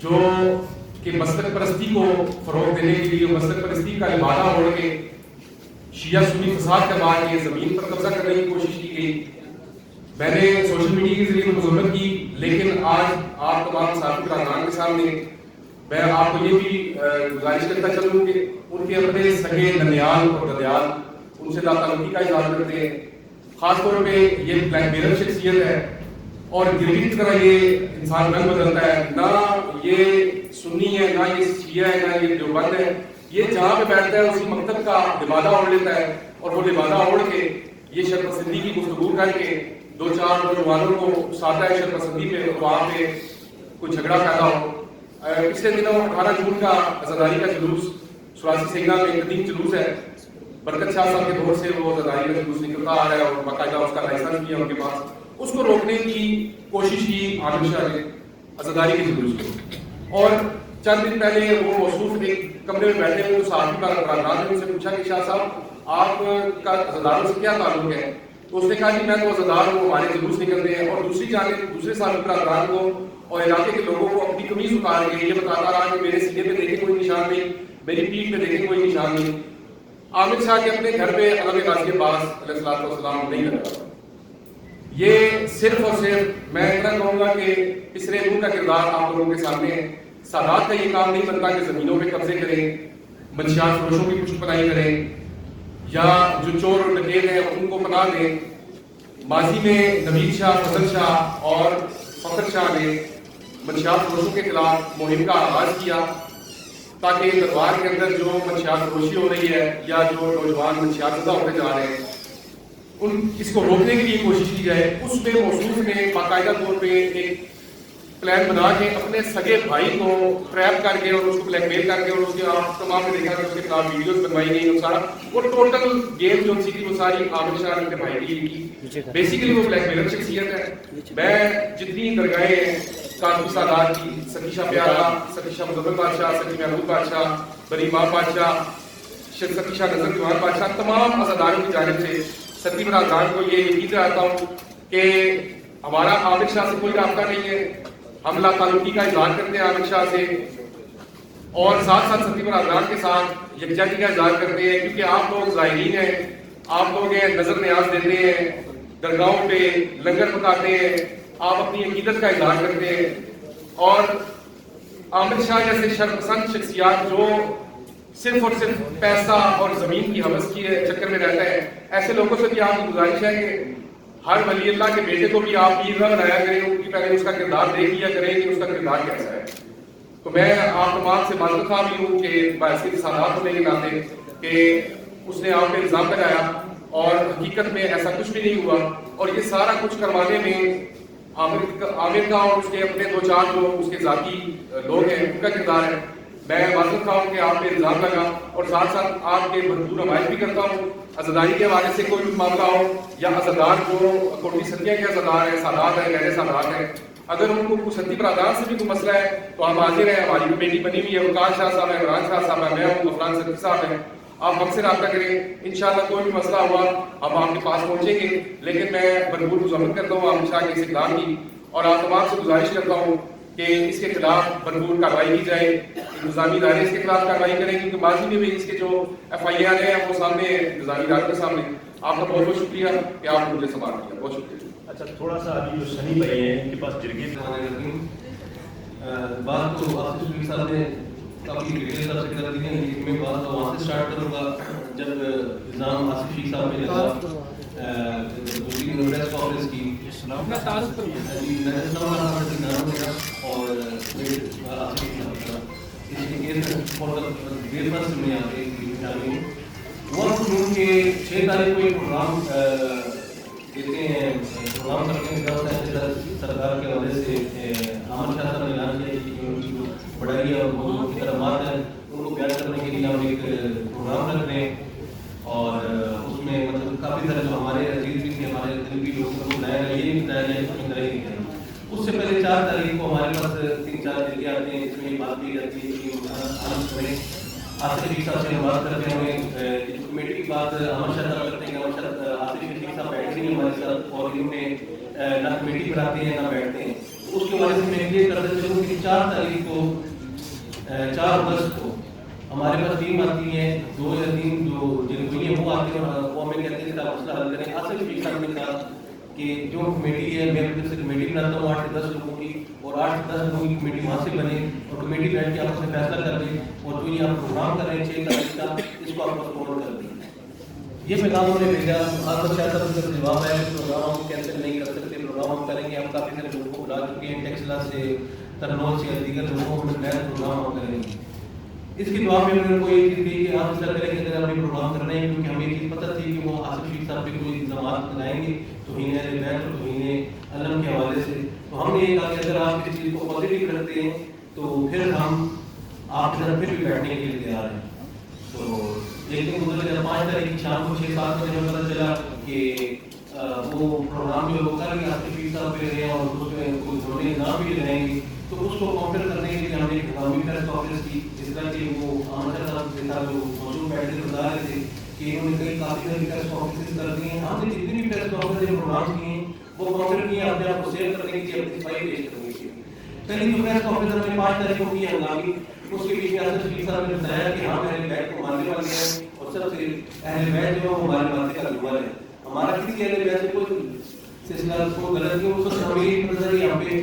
جو کہ مسلک پرستی کو فروغ دینے کے لیے مسلک پرستی کا لبادہ اوڑھ کے شیعہ سنی فساد کے بعد یہ زمین پر قبضہ کرنے کی کوشش کی گئی. میں نے سوشل میڈیا کے ذریعے مذمت کی، لیکن آج آپ تمام ساتھی برادران کے سامنے میں آپ کو یہ بھی گزارش کرتا چلوں کہ ان کے اپنے سگے ننیال اور ددیال ان سے تعلقی کا اظہار کرتے ہیں. خاص طور پہ یہ بلیک میرر شخصیت ہے اور گروی کی طرح یہ انسان رنگ بدلتا ہے. نہ یہ سنی ہے، نہ یہ شیعہ ہے، نہ یہ دیوبند ہے، یہ جہاں پہ بیٹھتا ہے اسی مکتب کا لبادہ اوڑھ لیتا ہے اور وہ لبادہ اوڑھ کے یہ شرپسندی کی گفتگو کر کے دو چار نوجوانوں کو اکساتا ہے شرپسندی پہ، وہاں پہ کوئی جھگڑا پیدا ہو۔ پچھلے دنوں 18 جون کا عزاداری کا جلوس سراسی سنگھا میں قدیم جلوس ہے، برکت شاہ صاحب کے دور سے وہ عزاداری کا جلوس نکلتا آ رہا ہے اور باقاعدہ اس کا لائسنس بھی ہے ان کے پاس۔ اس کو روکنے کی کوشش کی عامر شاہ نے عزاداری کے جلوس کو، اور چند دن پہلے وہ موصوف ایک کمرے میں بیٹھے ہوئے صحافی برادران نے ان سے پوچھا کہ شاہ صاحب آپ کا عزاداروں سے کیا تعلق ہے؟ تو اس نے کہا کہ میں تو عزادار ہوں، ہمارے جلوس نکلتے ہیں، اور دوسری جانب دوسرے صحافی برادران کو اور علاقے کے لوگوں کو اپنی قمیض اتار کے یہ بتاتا رہا کہ میرے سینے پہ دیکھیں کوئی نشان نہیں، میری پیٹھ پہ دیکھیں کوئی نشان نہیں۔ عامر شاہ کے اپنے گھر پہ علم غازی عباس علیہ السلام نہیں لگا۔ یہ صرف اور صرف میں اتنا کہوں گا کہ پسرے منہ کا کردار آپ لوگوں کے سامنے ہے۔ سادات کا یہ کام نہیں بنتا کہ زمینوں پہ قبضے کریں، منشیات فروشوں کی پشت پناہی کریں، یا جو چور اور ڈکیت ہیں ان کو پناہ دیں۔ ماضی میں نوید شاہ، فضل شاہ اور فخر شاہ نے منشیات فروشوں کے خلاف مہم کا آغاز کیا تاکہ دربار کے اندر جو منشیات فروشی ہو رہی ہے یا جو نوجوان منشیات زدہ ہوتے جا رہے ہیں اس کو روکنے کے لیے کوشش کی جائے۔ اس میں موصوف نے باقاعدہ طور پہ ایک پلان بنا کے اپنے سگے بھائی کو ٹریپ کر کے اور اس کو بلیک میل کر کے اور اس کے آپ تمام نے دیکھا کہ اس کے خلاف ویڈیوز بنوائی گئی اور سارا وہ ٹوٹل گیم جو تھی وہ ساری عامر شاہ نے اپنے بھائی کی کی۔ بیسیکلی وہ بلیک میلر شخصیت ہے۔ میں جتنی درگاہیں ہیں کانپور سادات کی، ستی شاہ پیارا، ستی شاہ مظفر بادشاہ، ستی محمود بادشاہ، بری ماں بادشاہ، ستی شاہ نظر دیوان بادشاہ، تمام عزاداروں کی جانب سے ستی برادران کو یہ یقین دلاتا ہوں کہ ہمارا عامر شاہ سے کوئی رابطہ نہیں ہے، ہم لا تعلقی کا اظہار کرتے ہیں عامر شاہ سے، اور ساتھ ساتھ ستی برادران کے ساتھ یکجہتی کا اظہار کرتے ہیں، کیونکہ آپ لوگ زائرین ہیں، آپ لوگ ہیں نظر نیاز دیتے ہیں، درگاہوں پہ لنگر پکاتے ہیں، آپ اپنی عقیدت کا اظہار کرتے ہیں۔ اور عامر شاہ جیسے شرپسند شخصیات جو صرف اور صرف پیسہ اور زمین کی حوث کی چکر میں رہتا ہے، ایسے لوگوں سے بھی آپ کی گزارش ہے کہ ہر ولی اللہ کے بیٹے کو بھی آپ پیر نہ بنایا کریں، ان کی پہلے اس کا کردار دیکھ لیا کریں کہ اس کا کردار کیسا ہے۔ تو میں آپ تمام سے معذرت خواہ بھی ہوں کہ باعث سادات ہونے کے ناطے کہ اس نے آپ پہ الزام لگایا اور حقیقت میں ایسا کچھ بھی نہیں ہوا، اور یہ سارا کچھ کروانے میں عامر کا اور اس کے اپنے دو چار جو اس کے ذاتی لوگ ہیں ان کا کردار ہے۔ میں معذرت خواہ ہوں کہ آپ پہ الزام لگا، اور ساتھ ساتھ آپ کے بھرپور حمایت بھی کرتا ہوں۔ عزاداری کے حوالے سے کوئی بھی معاملہ ہو یا عزادار جو کوٹی ستیہ کے عزادار ہیں، سادات ہیں، گہرے سادات ہیں، اگر ان کو ستی برادران سے بھی کوئی مسئلہ ہے تو ہم حاضر ہیں۔ ہماری کمیٹی بنی ہوئی ہے، وقار شاہ صاحب ہے، عمران شاہ صاحب ہے، میں ہوں، غفران صدیقی صاحب ہیں، آپ ہم سے رابطہ کریں، انشاءاللہ کوئی بھی مسئلہ ہوا ہم آپ کے پاس پہنچیں گے۔ لیکن میں بھرپور مذمت کرتا ہوں عامر شاہ کے اس اقدام کی، اور آپ تمام سے گزارش کرتا ہوں کہ اس کے خلاف بھرپور کارروائی کی جائے، انتظامی ادارے اس کے خلاف کارروائی کریں، کیونکہ ماضی میں بھی اس کے جو ایف آئی آر ہیں وہ سامنے انتظامی ادارے کے سامنے۔ آپ کا بہت بہت شکریہ کہ آپ نے مجھے سوال کیا، بہت شکریہ۔ اچھا تھوڑا سا ابھی جو سنی بھائی ہیں ان کے پاس جرگے بات تو آپ کے صاحب نے کافی ڈیٹیل سے کر دی ہے، لیکن میں بات وہاں سے اسٹارٹ کروں گا جب نظام آصف شیخ صاحب نے لگا دوسری پریس کانفرنس کی اور آصف میں آتے ہیں وہ کے 6 تاریخ کو ایک پروگرام دیتے ہیں، پروگرام کرتے ہیں سرکار کے وجہ سے عامر شاہ صاحب نے اعلان کیا کہ ان کی جو بڑائی اور موضوع کی خدمات ہیں ان کو بیان کرنے کے لیے ہم ایک پروگرام رکھ رہے ہیں، اور اس میں مطلب کافی طرح جو ہمارے عزیز بھی تھے، ہمارے قریبی لوگوں کو بتایا گیا، یہ نہیں بتایا گیا کہ اس طرح نہیں کریں۔ اس سے پہلے 4 تاریخ کو ہمارے پاس 3-4 جگہ آتے ہیں جس میں یہ بات کی جاتی ہے کہ آصف شیخ صاحب سے بات کرتے ہیں، کمیٹی کی بات عامر شاہ صاحب کرتے ہیں کہ آصف شیخ صاحب بیٹھتے ہیں ہمارے ساتھ، اور ان میں نہ کمیٹی بناتے ہیں نہ بیٹھتے ہیں۔ اس کے وجہ سے میں یہ کرتا چلوں کہ 4 تاریخ کو 4 اگست کو ہمارے پاس ٹیم آتی ہے، 2 یا 3 جو جن کو یہ وہ آتے ہیں اور وہ ہمیں کہتے ہیں کہ آپ مسئلہ حل کریں۔ آصف شیخ صاحب نے کہا کہ جو کمیٹی ہے میں اپنے سے کمیٹی بناتا ہوں 8 سے 10 لوگوں کی، اور 8 سے 10 لوگوں کی کمیٹی وہاں سے بنے اور کمیٹی بیٹھ کے آپ سے فیصلہ کر دیں، اور جو یہ آپ پروگرام کر رہے ہیں 6 تاریخ کا اس کو آپ فارورڈ کر دیں۔ یہ پیغام انہوں نے بھیجا۔ آصف شاہ صاحب کا جواب ہے کہ پروگرام ہم کینسل نہیں کر سکتے، پروگرام ہم کریں گے، ہم کافی سارے لوگوں کو بلا چکے ہیں، ٹیکسلا سے، ترنول سے، دیگر لوگوں کو نئے پروگرام ہم کریں گے۔ اس کی دعا میں انہوں نے کوئی چیز کہی کہ آپ ایسا کریں کہ اگر آپ یہ پروگرام کر رہے ہیں، کیونکہ ہمیں یہ چیز پتہ تھی کہ وہ آصف شفیق صاحب پہ کوئی الزامات لگائیں گے توہین اہل بیت اور توہین علم کے حوالے سے، تو ہم نے یہ کہا کہ اگر آپ اس چیز کو پازیٹیو رکھتے ہیں تو پھر ہم آپ کے ساتھ پھر بھی بیٹھنے کے لیے تیار ہیں۔ تو ایک دن گزر گیا، 5 تاریخ کی شام کو 6-7 بجے ہمیں پتہ چلا کہ وہ پروگرام جو ہوتا ہے کہ آصف شفیق صاحب پہ رہے ہیں اور اس میں کوئی ضروری نام بھی لگائیں گے، تو اس کو کاؤنٹر کرنے کے لیے ہم نے ایک ہنگامی پریس کانفرنس کی، جس طرح کہ وہ احمد شاہ صاحب کے ساتھ جو موجود بیٹھے تھے بتا رہے تھے کہ انہوں نے کئی کافی ساری پریس کانفرنس کر دی ہیں۔ ہم نے جتنی بھی پریس کانفرنس پروگرام کیے ہیں وہ کاؤنٹر کیے ہیں اپنے آپ کو سیل کرنے کے لیے، اپنی صفائی پیش کرنے کے لیے۔ پہلی جو پریس کانفرنس ہم نے 5 تاریخ کو کی ہنگامی، اس کے بیچ میں آصف شفیق صاحب نے بتایا کہ ہم اہل بیت کو ماننے والے ہیں اور سب سے اہل بیت جو ہے ہمارے ماتھے کا دمبل ہے، ہمارا کسی اہل بیت سے کوئی سلسلہ کو غلط نہیں، اس وقت ہمیں یہ پتہ چلا یہاں پہ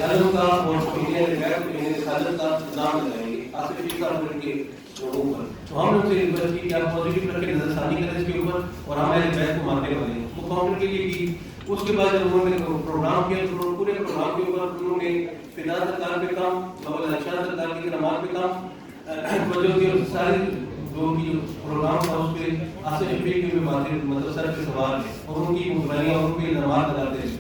علم کا اور اہل بیت کو رسالت کا نام لگائیں گے آصف شفیق صاحب ان کے لوگوں پر۔ تو ہم نے ان سے ریکویسٹ کی کہ آپ پازیٹیو رکھ کے نظر ثانی کریں اس کے اوپر اور ہم اہل بیت کو ماننے والے ہیں، وہ کاؤنٹر کے لیے کی۔ اس کے بعد جب انہوں نے پروگرام کیا تو پورے پروگرام کے اوپر انہوں نے فدا سرکار پہ کام، مولانا شاہ سرکار کی کرامات پہ کام توجہ دی، اور سارے جو بھی پروگرام تھا اس پہ آصف شفیق کی باتیں مطلب سر پہ سوال ہے اور ان کی مطمئنیاں اور ان پہ الزامات لگاتے ہیں۔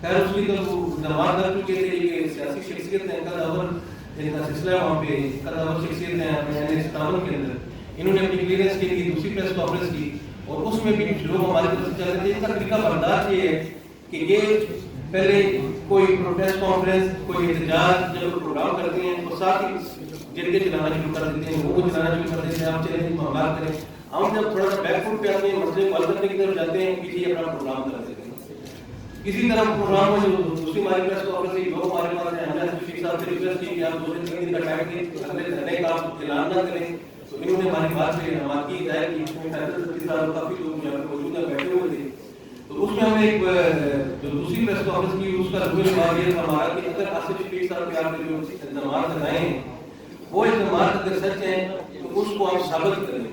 خیر اس کی طرف وہ الزامات لگ چکے تھے کہ سیاسی شخصیت ہے، قداور ان کا سلسلہ ہے وہاں پہ، قداور شخصیت ہے اپنے 57 کے اندر۔ انہوں نے اپنی کلیئرنس کی دوسری پریس کانفرنس کی اور اس میں بھی لوگ ہماری طرف سے چل رہے تھے۔ ان کا طریقہ برداشت یہ ہے کہ یہ پہلے کوئی پروٹیسٹ کانفرنس، کوئی احتجاج جب پروگرام کرتے ہیں تو ساتھ ہی جلدی چلانا شروع کر دیتے ہیں، وہ چلانا شروع کر دیتے ہیں، آپ چلیں معاملات کریں۔ ہم جب تھوڑا سا بیک فوٹ پہ آتے ہیں، مسئلے کو حل کرنے کی طرف جاتے ہیں، پیچھے ہی اپنا پروگرام کر دیتے ہیں۔ اسی طرح پروگرام میں جو دوسری ہماری پریس کانفرنس کی لوگ ہمارے پاس ہیں، ہم نے شفیق صاحب سے ریکویسٹ کی کہ آپ 2 سے 3 دن کا ٹائم دیں، اگلے دھرنے کا آپ اعلان نہ کریں، تو انہوں نے ہماری بات پہ ہماری کی ہدایت کی۔ اس میں فیصل صدیقی صاحب کافی لوگ یہاں پہ موجود ہیں، بیٹھے ہوئے تھے، تو اس میں ہم ایک جو دوسری پریس کانفرنس کی اس کا رکن جواب یہ تھا ہمارا کہ اگر آصف شفیق صاحب کے آپ نے جو الزامات لگائے ہیں وہ الزامات اگر سچ ہیں تو اس کو آپ ثابت کریں،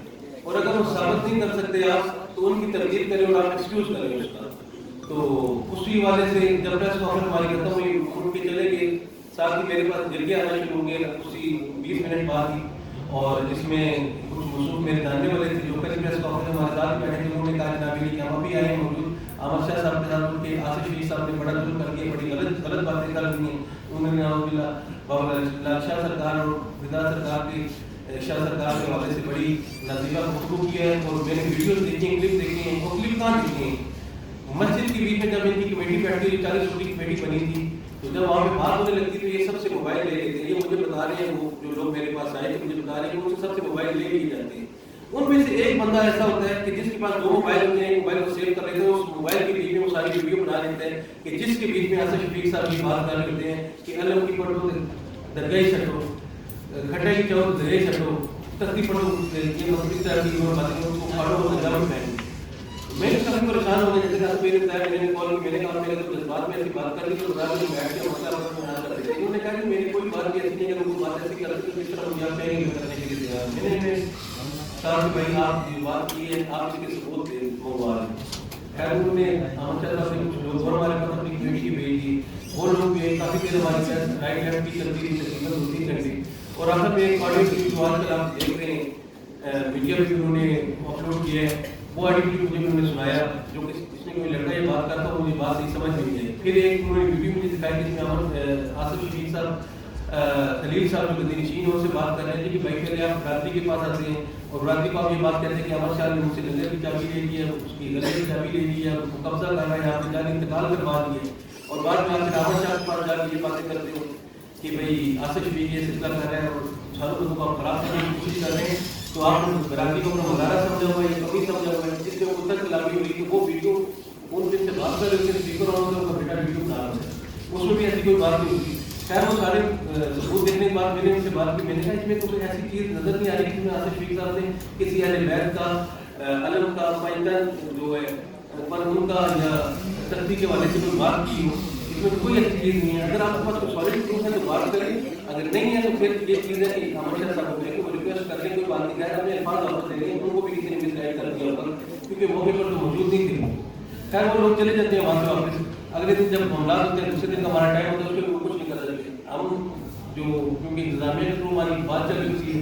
اور اگر وہ ثابت نہیں کر سکتے آپ تو ان کی تردید کریں اور آپ ایکسکیوز کریں اس کا۔ تو اسی حوالے سے جب پریس کانفرنس ہماری ختم ہوئی ان کے چلے گئے، ساتھ ہی میرے پاس جلدی آنا شروع ہو گئے اسی 20 منٹ بعد ہی، اور جس میں کچھ مصروف میرے جاننے والے تھے جو پہلی پریس کانفرنس ہمارے ساتھ بیٹھے تھے، انہوں نے کہا جناب کہ ہم ابھی آئے ہیں موجود احمد شاہ صاحب کے ساتھ ان کے آصف شفیق صاحب نے بڑا ظلم کر کے بڑی غلط باتیں کر دی ہیں۔ انہوں نے نعوذ باللہ بابا لال شاہ سرکار اور فدا سرکار کے شاہ سرکار کے حوالے سے بڑی نازیبہ گفتگو کی ہے، اور میں نے ویڈیوز دیکھی ہیں، کلپ دیکھی ہیں، وہ کلپ کہاں دیکھی ہیں؟ مسجد کے بیچ میں جب ان کی کمیٹی بیٹھتی ہے، 40 فٹ کی کمیٹی بنی تھی، تو جب وہاں پہ بات ہونے لگتی تو یہ سب سے موبائل لے لیتے ہیں۔ یہ مجھے بتا رہے ہیں، وہ جو لوگ میرے پاس آئے تھے مجھے بتا رہے ہیں کہ ان سے سب سے موبائل لے لیے جاتے ہیں۔ ان میں سے ایک بندہ ایسا ہوتا ہے کہ جس کے پاس 2 موبائل ہوتے ہیں، موبائل کو سیو کر لیتے ہیں، اس موبائل کے بیچ میں وہ ساری ویڈیو بنا لیتے ہیں کہ جس کے بیچ میں آصف شفیق صاحب کی بات کر لیتے ہیں کہ علم کی پڑھو درگاہ چھٹو، کھٹے کی چاہو درے چھٹو، تختی پڑھو یہ مصری طرح کی اور باتیں اس کو پڑھو اور جمع پہنو۔ میں اس کافی پریشان ہو گیا، جیسے کہ میرے بتایا میں نے کال کی، میں نے کہا میرے تو جذبات میں ایسی بات کر لی تو رات میں بیٹھ کے مسئلہ بنا کر دیا۔ انہوں نے کہا کہ میری کوئی بات ایسی نہیں ہے کہ وہ بات ایسی کرتی ہے جس طرح مجھے آپ کہیں گے کرنے کے لیے تیار۔ میں نے کہا کہ بھائی آپ جو بات کی ہے آپ اس کے ثبوت دیں موبائل۔ خیر انہوں نے احمد شاہ صاحب سے کچھ لوگ اور ہمارے پاس اپنی کمیٹی کی بھیجی، اور لوگ بھی کافی دیر ہمارے پاس رائٹ لیفٹ کی تبدیلی تقریباً 2-3 گھنٹے، اور آخر میں ایک آڈیو کلپ جو آج کل آپ دیکھ رہے ہیں میڈیا پہ بھی انہوں نے اپلوڈ کیا ہے، وہ آڈیو کلپ مجھے انہوں نے سنایا جو کہ اس میں کوئی لڑکا یہ بات کرتا مجھے بات صحیح سمجھ نہیں آئی۔ پھر ایک انہوں نے ویڈیو مجھے دکھائی جس میں آصف شفیق صاحب خلیل صاحب جو گدی نشین ان سے بات کر رہے ہیں کہ بھائی پہلے آپ برادری کے پاس آتے ہیں اور برادری کو آپ یہ بات کہتے ہیں کہ احمد شاہ نے مجھ سے گلے کی چابی لے لی ہے، اس کی گلے کی چابی لے لی ہے، اس کو قبضہ کر رہے ہیں، آپ نے جان انتقال کروا دیے، اور بعد میں آپ احمد شاہ کے پاس جا کے یہ باتیں کرتے ہیں کہ بھائی آصف شفیق یہ سلسلہ کر رہے ہیں اور ساروں کو آپ خراب کرنے کی کوشش کر رہے ہیں، تو آپ برادری کو اپنا مظاہرہ سمجھا ہوا ہے، کمی سمجھا ہوا ہے، جس سے وہ تک لابی ہوئی کہ وہ ویڈیو ان سے بات کر رہے تھے، اسپیکر اور ان کا بیٹا ویڈیو بنا رہا ہے، اس میں بھی ایسی کوئی بات نہیں ہوتی۔ خیر وہ سارے ثبوت دیکھنے کے بعد میں نے ان سے بات کی، میں نے کہا اس میں کوئی ایسی چیز نظر نہیں آ رہی جس میں آصف شفیق صاحب نے کسی اہل بیت کا علم کا پائندن جو ہے ان کا یا تختی کے والے سے کوئی بات کی ہو، اس میں کوئی ایسی چیز نہیں ہے۔ اگر آپ کے پاس کوئی سالڈ پروف ہے تو بات کریں، اگر نہیں ہے تو پھر یہ چیز ہے کہ احمد شاہ صاحب کو ریکویسٹ کر کے کوئی بات نہیں کہہ رہا، الفاظ واپس لے لیں، ان کو بھی کسی نے مس گائڈ کر دیا ہوگا کیونکہ موقع پر تو موجود نہیں تھے۔ خیر وہ لوگ چلے جاتے ہیں وہاں سے واپس، اگلے دن جب معاملات ہوتے ہیں دوسرے دن کا ہمارا ٹائم ہوتا ہے اس میں کچھ نہیں کر سکتے ہم، جو کیونکہ انتظامیہ کے تھرو ہماری بات چل رہی تھی،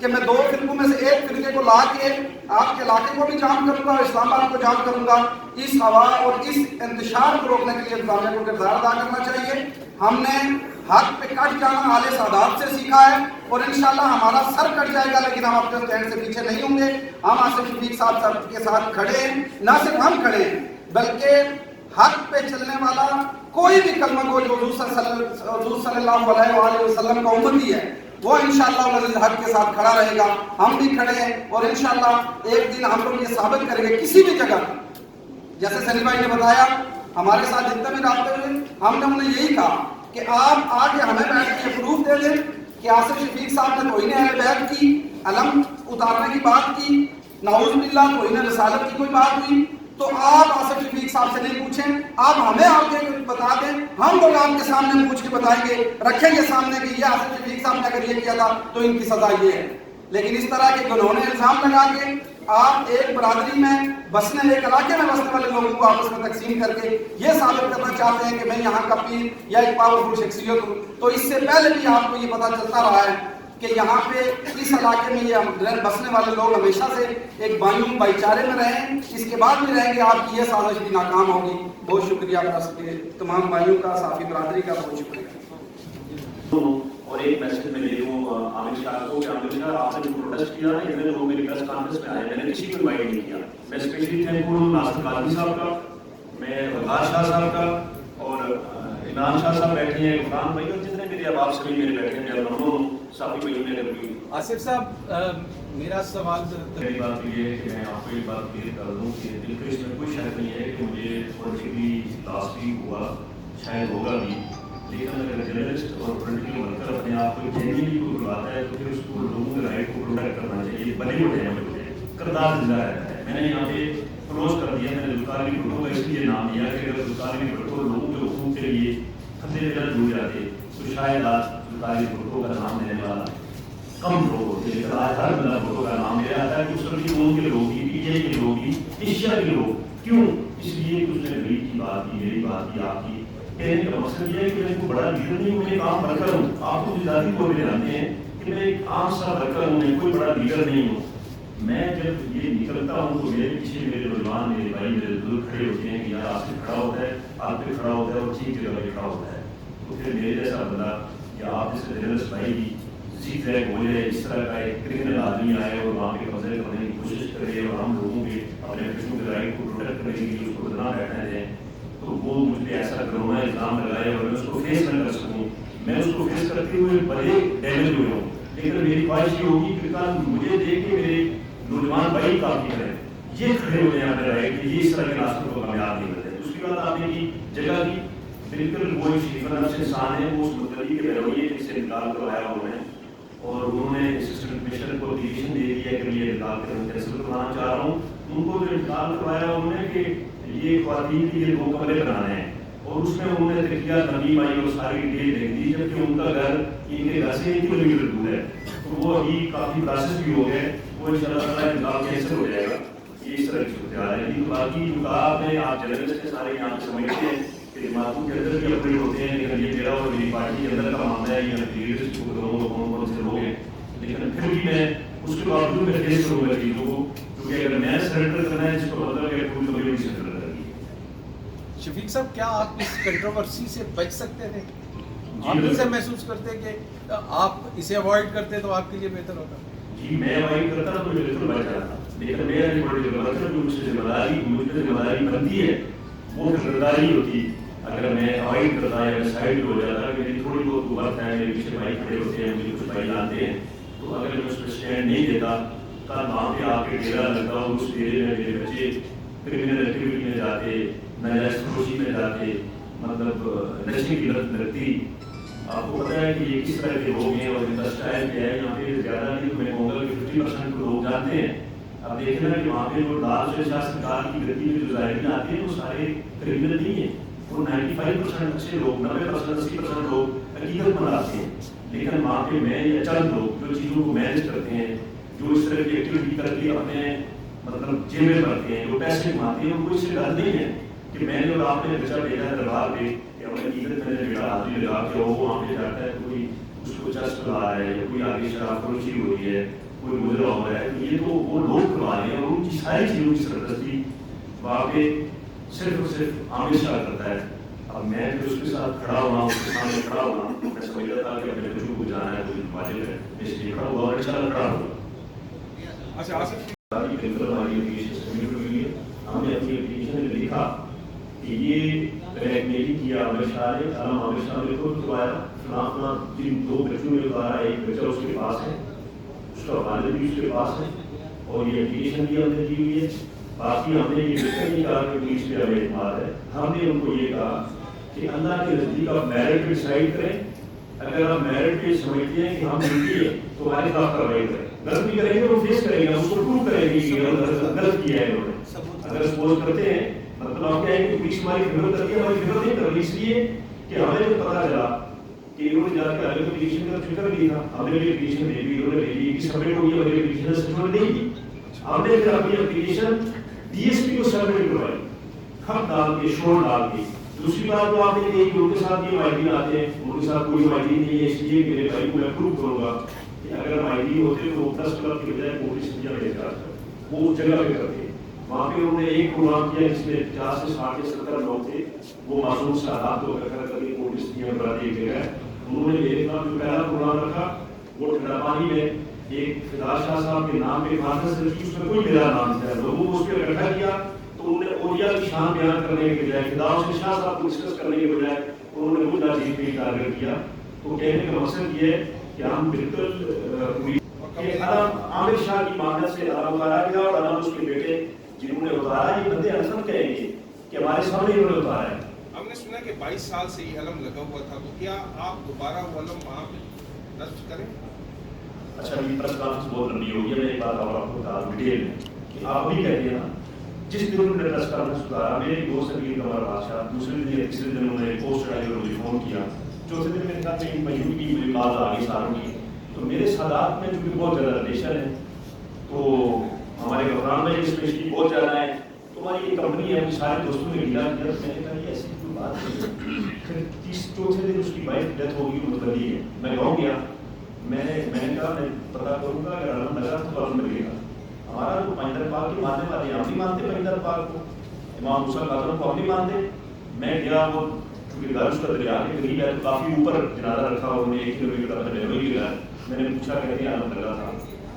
کہ میں 2 فرقوں میں سے ایک فرقے کو لا کے آپ کے علاقے کو بھی جام کروں گا اور اسلام آباد کو جام کروں گا. اس ہوا اور اس انتشار کو روکنے کے لیے انتظامیہ کو کردار ادا کرنا چاہیے. ہم نے حق پہ کٹ جانا آل سادات سے سیکھا ہے اور انشاءاللہ ہمارا سر کٹ جائے گا لیکن ہم اپنے اسٹینڈ سے پیچھے نہیں ہوں گے. ہم آصف شفیق صاحب کے ساتھ کھڑے ہیں. نہ صرف ہم کھڑے ہیں بلکہ حق پہ چلنے والا کوئی بھی کلمہ گو جو حضور صلی اللہ علیہ وآلہ وسلم کا امتی ہے وہ انشاءاللہ العزیز حق کے ساتھ کھڑا رہے گا. ہم بھی کھڑے ہیں اور انشاءاللہ ایک دن ہم لوگ یہ ثابت کریں گے کسی بھی جگہ. جیسے سنی بھائی نے بتایا ہمارے ساتھ جتنے بھی رابطے ہوئے ہم نے انہیں یہی کہا کہ آپ آگے ہمیں بیٹھ کے پروف دے دیں کہ آصف شفیق صاحب نے توہین اہل بیت کی, علم اتارنے کی بات کی, نعوذ باللہ توہین رسالت کی کوئی بات ہوئی تو آپ آصف شفیق صاحب سے نہیں پوچھیں, آپ ہمیں آ کے بتا دیں. ہم لوگ آپ کے سامنے پوچھ کے بتائیں گے, رکھیں گے سامنے کہ یہ آصف شفیق صاحب نے اگر یہ کیا تھا تو ان کی سزا یہ ہے. لیکن اس طرح کے گنہوں نے الزام لگا کے آپ ایک برادری میں بسنے ایک علاقے میں بسنے والے لوگوں کو آپس میں تقسیم کر کے یہ ثابت کرنا چاہتے ہیں کہ میں یہاں کا پیر یا ایک پاورفل شخصیت ہوں. تو اس سے پہلے بھی آپ کو یہ پتا چلتا رہا ہے کہ یہاں پہ اس علاقے میں یہ بسنے والے لوگ ہمیشہ سے ایک بھائی چارے میں رہے ہیں, اس کے بعد بھی رہیں گے. آپ کی یہ سازش بھی ناکام ہوگی. بہت شکریہ کے تمام بھائیوں کا, صافی برادری کا بہت شکریہ. اور ایک میسج میں دے دوں عامر شاہ کو کہ عامر شاہ آپ نے جو پروٹیسٹ کیا نا اتنے لوگ میری پریس کانفرنس میں آئے, میں نے کسی کو انوائٹ نہیں کیا. میں اسپیشلی تھینک ہوں ناصر قادری صاحب کا, میں وقار شاہ صاحب کا اور عمران شاہ صاحب بیٹھے ہیں, عمران بھائی اور جتنے میرے احباب سبھی میرے بیٹھے ہیں. میرا ممنون صافی بھائی نے بھی. آصف صاحب میرا سوال میری بات یہ ہے کہ میں آپ کو ایک بات کلیئر کر دوں کہ دل کو اس میں کوئی شک نہیں ہے کہ مجھے پولیٹیکلی لاس بھی ہوا, شاید ہوگا بھی, لیکن اگر جرنلسٹ اور پولیٹیکل ورکر اپنے آپ کو جینوئنلی کو بلواتا ہے تو پھر اس کو لوگوں کے رائٹ کو پروٹیکٹ کرنا چاہیے. بالی ووڈ ہے, مجھے کردار زندہ رہتا ہے. میں نے یہاں پہ کلوز کر دیا, میں نے ذوالفقار علی بھٹو کا اس لیے نام لیا کہ اگر ذوالفقار علی بھٹو لوگوں کے حقوق کے لیے کھندے میں نہ جڑ جاتے تو شاید آج ذوالفقار علی بھٹو کا نام لینے والا کم لوگ ہوتے ہیں. لیکن آج ہر بندہ بھٹو کا نام لے رہا ہے کہ اس وقت ان کے لوگ ہی, پی ٹی آئی کے لوگ ہی, ایشیا کے لوگ. کیوں؟ اس لیے کہ اس نے غریب کی بات کی, میری بات کی, آپ کی. کہنے کا مقصد یہ ہے کہ میں کوئی بڑا لیڈر نہیں ہوں, میں ایک عام ورکر ہوں. آپ کو ذاتی طور پہ جانتے ہیں کہ میں ایک عام سا ورکر ہوں, میں کوئی بڑا لیڈر نہیں ہوں. میں جب یہ نکلتا ہوں تو میرے پیچھے میرے نوجوان, میرے بھائی, میرے بزرگ کھڑے ہوتے ہیں کہ یار آپ سے کھڑا ہوتا ہے, آپ پہ کھڑا ہوتا ہے اور ٹھیک جگہ پہ کھڑا ہوتا ہے. تو پھر میرے جیسا بندہ یا آپ جیسے جرنلسٹ بھائی بھی جیت رہے بولے اس طرح کا ایک کرمنل آدمی آئے اور وہاں پہ قبضے کرنے کی کوشش کرے اور ہم لوگوں کے اپنے بچوں کے رائٹ کو پروٹیکٹ کرنے کے لیے اس کو بدنام بیٹھنے دیں, تو وہ مجھ پہ ایسا کرونا الزام لگائے اور میں اس کو فیس نہ کر سکوں. میں اس کو فیس کرتے ہوئے بڑے ڈیمیج ہوئے ہوں, لیکن میری خواہش یہ ہوگی کہ کل مجھے دیکھ کے میرے نوجوان بھائی کافی کریں, یہ کھڑے ہوئے ہیں اپنے رائٹ کہ یہ اس طرح کے راستوں کو کامیاب نہیں کرتے. اس کی بات آپ نے کی جگہ کی, بالکل وہ شریف نفس انسان ہے, وہ اس مدعی کے رویے سے انکار کروایا انہوں نے اور انہوں نے اسسٹنٹ کمشنر کو ڈیویژن دے دیا کہ یہ انتقال کریں, کینسل کروانا چاہ رہا ہوں. ان کو جو انتقال کروایا انہوں نے کہ یہ خواتین کے لیے 2 کمرے بنانے ہیں اور اس میں انہوں نے تحقیقات نبی آئی اور ساری ڈیٹیل دیکھ دی, جبکہ ان کا گھر ان کے گھر سے 1 کلومیٹر دور ہے. تو وہ ابھی کافی پروسیس بھی ہو گئے, وہ ان شاء اللہ تعالیٰ انتقال کینسل ہو جائے گا. یہ اس طرح کی صورتحال ہے. تو باقی جو کہا آپ نے, آپ جرنلسٹ کے سارے یہاں پہ سمجھتے ہیں کہ جماعتوں کے اندر بھی اپنے ہوتے ہیں, لیکن یہ میرا اور میری پارٹی کے اندر کا معاملہ ہے, یہ لیڈرس کو دونوں کون سے لوگ ہیں. لیکن پھر بھی میں اس کے باوجود میں فیس کروں گا چیزوں کو, کیونکہ اگر میں سرنڈر کرنا ہے جس کو مطلب ہے پوری کمیونٹی سرنڈر کرنی ہے. شفیق صاحب کیا آپ اس کنٹروورسی سے بچ سکتے تھے؟ آپ اسے محسوس کرتے کہ آپ اسے اوائڈ کرتے تو آپ کے لیے بہتر ہوتا؟ جی میں اوائڈ کرتا تو بالکل بچ جاتا, لیکن میرا جو پولیٹیکل ورکر جو مجھ سے ذمہ داری بنتی ہے وہ ذمہ داری ہوتی. اگر میں اوائڈ کرتا یا میں سائڈ ہو جاتا, میری تھوڑی بہت وقت ہے, میرے پیچھے بھائی کھڑے ہوتے ہیں, مجھے کچھ بھائی جانتے ہیں, تو اگر میں اس پہ اسٹینڈ نہیں دیتا کل وہاں پہ آ کے ڈیرا لگتا اور اس ڈیرے میں میرے بچے کرمنل ایکٹیویٹی میں جاتے, ناجائز فروشی میں جاتے, مطلب نشے کی لت لگتی. آپ کو پتہ ہے کہ یہ کس طرح کے لوگ ہیں اور ان کا اسٹائل کیا ہے. یہاں پہ زیادہ نہیں تو میں کہوں گا کہ 50% لوگ جانتے ہیں. اب دیکھیں نا کہ وہاں پہ جو لال شاہ سرکار کی گدی میں جو ظاہرین آتے ہیں وہ سارے کرمنل نہیں ہیں, وہ 95% اچھے لوگ, 90% 80% لوگ حقیقت مند آتے ہیں. لیکن وہاں پہ میں یا چند لوگ جو چیزوں کو مینیج کرتے ہیں, جو اس طرح کی ایکٹیویٹی کر کے اپنے مطلب جیبیں بھرتے ہیں, جو پیسے کماتے ہیں, ان کو اس سے ڈر نہیں ہے کہ میں نے اور آپ نے بچہ بھیجا ہے دربار پہ کہ اپنے عقیدت میں نے بیٹا حاضری لگا کے وہ وہاں پہ جاتا ہے, کوئی اس کو چسپ لا رہا ہے یا کوئی آگے شراب فروشی ہو رہی ہے کوئی گزرا ہو رہا ہے تو یہ تو وہ لوگ کروا رہے ہیں اور ان کی ساری چیزوں کی سرپرستی وہاں پہ صرف اور صرف عامر شاہ کرتا ہے. اب میں پھر اس کے ساتھ کھڑا ہونا، اس کے سامنے کھڑا ہونا، میں سمجھتا تھا کہ اپنے بچوں کو جانا ہے کوئی واجب ہے، اس لیے کھڑا ہوا اور انشاءاللہ کھڑا ہوگا. اچھا آصف ہماری اپلیکیشن سبمٹ ہوئی ہے. ہم نے اپنی اپلیکیشن میں لکھا کہ یہ بلیک میلنگ کیا عامر شاہ نے، علامہ عامر شاہ نے خود کروایا، فلاں فلاں جن 2 بچوں میں اتارا، ایک بچہ اس کے پاس ہے، اس کا والد بھی اس کے پاس ہے، اور یہ اپلیکیشن بھی ہم نے دی ہوئی ہے. باقی ہم نے یہ بالکل نہیں کہا کہ پولیس پہ ہمیں اعتماد ہے. ہم نے ان کو یہ کہا کہ اللہ کے نزدیک آپ میرٹ پہ ڈسائڈ کریں. اگر آپ میرٹ پہ سمجھتے ہیں کہ ہم غلطی ہے تو ہمارے خلاف کارروائی کریں. غلط بھی کریں گے تو فیس کریں گے، ہم اس کو پروو کریں گے کہ غلط کیا ہے انہوں نے. اگر سپوز کرتے ہیں مطلب آپ کیا ہے کہ پولیس ہماری خدمت کرتی ہے، ہماری خدمت نہیں کر رہی، اس لیے کہ ہمیں جو پتہ چلا کہ انہوں نے جا کے آگے اپلیکیشن کا فکر نہیں تھا. ہم نے بھی اپلیکیشن بھیجی، انہوں نے بھیجی کہ سبمٹ ہو گئی، ہماری اپلیکیشن سچ میں نہیں کی. ہم نے پھر اپنی اپلیکیشن ڈی ایس پی کو سبمٹ کروائی، خط ڈال کے، شور ڈال کے. دوسری بات تو آپ نے کہی کہ ان کے ساتھ یہ ماہدین آتے ہیں، ان کے ساتھ کوئی ماہدین نہیں ہے، اس لیے میرے بھائی کو میں پروو کروں گا کہ اگر ماہدین ہوتے تو وہ 10 کلب کی بجائے کوٹی سنجا میں وہ اس جگہ پہ کرتے. وہاں پہ انہوں نے ایک پروگرام کیا جس میں 50 سے 60 سے 70 لوگ تھے، وہ معصوم سادات کو کر کر کے کوٹی سنجا میں بنا دی گیا ہے. انہوں نے میرے خلاف جو پہلا پروگرام رکھا وہ ٹھنڈا پانی میں ایک فدا شاہ صاحب کے نام پہ کانفرنس رکھی، اس میں کوئی میرا نام نہیں تھا. لوگوں کو اس پہ اکٹھا کیا تو انہوں نے اولیا کی شان بیان کرنے کے بجائے، فدا حسین شاہ صاحب کو ڈسکس کرنے کے بجائے انہوں نے مدعا چیز پہ ٹارگیٹ کیا. تو کہنے کا مقصد یہ ہے کہ ہم بالکل عامر شاہ کی مانت سے علم اتارا گیا اور علم اس کے بیٹے جنہوں نے اتارا، یہ بندے اصل کہیں گے کہ ہمارے سامنے انہوں نے اتارا ہے. ہم نے سنا کہ 22 سال سے یہ علم لگا ہوا تھا، تو کیا آپ دوبارہ وہ علم وہاں پہ نصب کریں؟ اچھا یہ پریس کانفرنس بہت لمبی ہوگی، میں ایک بات اور آپ کو بتا دوں ڈیٹیل میں کہ آپ بھی کہتے ہیں نا جس دن انہوں نے پریس کانفرنس اتارا، میرے دوست علی قمر بادشاہ، دوسرے دن یا تیسرے دن انہوں نے پوسٹ چڑھائی اور مجھے فون کیا، چوتھے دن میرے خیال میں مجھے کی مجھے کال آ گئی ساروں کی. تو میرے سادات میں چونکہ بہت زیادہ ریلیشن ہے، تو ہمارے گھبران میں اسپیشلی بہت زیادہ ہے، تو ہماری یہ کمپنی ہے، سارے دوستوں نے ملا کیا. میں نے کہا یہ ایسی کوئی بات نہیں. پھر چوتھے دن اس کی وائف ڈیتھ ہوگی، مطلب یہ ہے میں گاؤں گیا، میں نے کہا میں پتا کروں گا اگر علم لگا تو علم ملے گا. ہمارا جو پائندر پاک کے ماننے والے ہیں، ہم نہیں مانتے پائندر پاک کو، امام موسیٰ قاسم کو ہم نہیں مانتے. میں گیا، وہ چونکہ گھر اس کا دریا کے قریب ہے تو کافی اوپر جنازہ رکھا، انہوں نے 1 کلومیٹر اپنے ڈیوی گرا. میں نے پوچھا کہتے ہیں علم لگا تھا.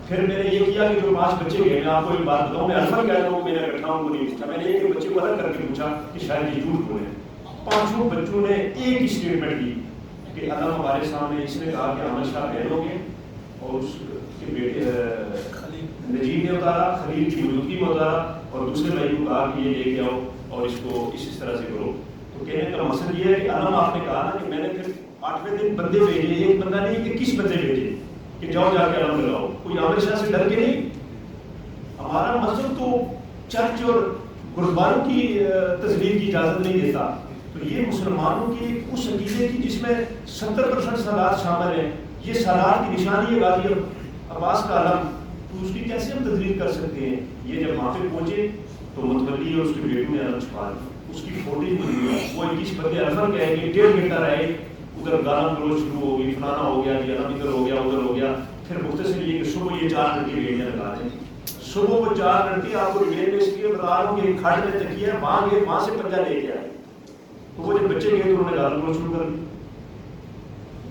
پھر میں نے یہ کیا کہ جو 5 بچے گئے، میں آپ کو ایک بات بتاؤں، میں الفا کہہ رہا ہوں، میں نے اکٹھا ہوں کو نہیں پوچھا، میں نے ایک بچے کو الگ کر کے پوچھا کہ شاید یہ جھوٹ بولے. 5 بچوں نے ایک ہی اسٹیٹمنٹ دی کہ علم ہمارے سامنے اس نے کہا کہ عامر شاہ بہن ہو گئے اور اس کے بیٹے نجیب نے اتارا، خلیل کی موجودگی میں اتارا، اور دوسرے بھائی کو کہا کہ یہ لے کے آؤ اور اس کو اس طرح سے کرو. تو کہنے کا مقصد یہ ہے کہ علم آپ نے کہا نا کہ میں نے پھر 8ویں دن بندے بھیجے، ایک بندہ نہیں کہ 21 بندے بھیجے کہ جاؤ جا کے علم لگاؤ. کوئی عامر شاہ سے ڈر کے نہیں. ہمارا مذہب تو چرچ اور گرودواروں کی تجلیل کی اجازت نہیں دیتا. تو یہ مسلمانوں کی اس عقیدے کی جس میں 70% سالات شامل ہیں، یہ سالات کی نشانی ہے غازی عباس کا علم، تو اس کی کیسے ہم تجلیل کر سکتے ہیں؟ یہ جب وہاں پہ پہنچے تو متولی اور اس کے بیٹوں نے علم چھپا دی. اس کی فوٹیج ملی ہے، وہ 21 بندے الفر کہے کہ 1.5 گھنٹہ رہے، ادھر گانا گلوچ شروع ہو گئی، فلانا ہو گیا جی، علم ادھر ہو گیا ادھر ہو گیا. پھر مختصر یہ کہ صبح یہ 4 لڑکے ریڑیاں لگا دیں. صبح وہ 4 لڑکے آپ کو ریڑھ میں اس لیے بتا رہا ہوں کہ کھڑ میں تکیے وہاں گئے، وہاں سے پنجہ لے کے آئے. تو وہ جب بچے گئے تو انہوں نے گانا گلوچ شروع کر دی،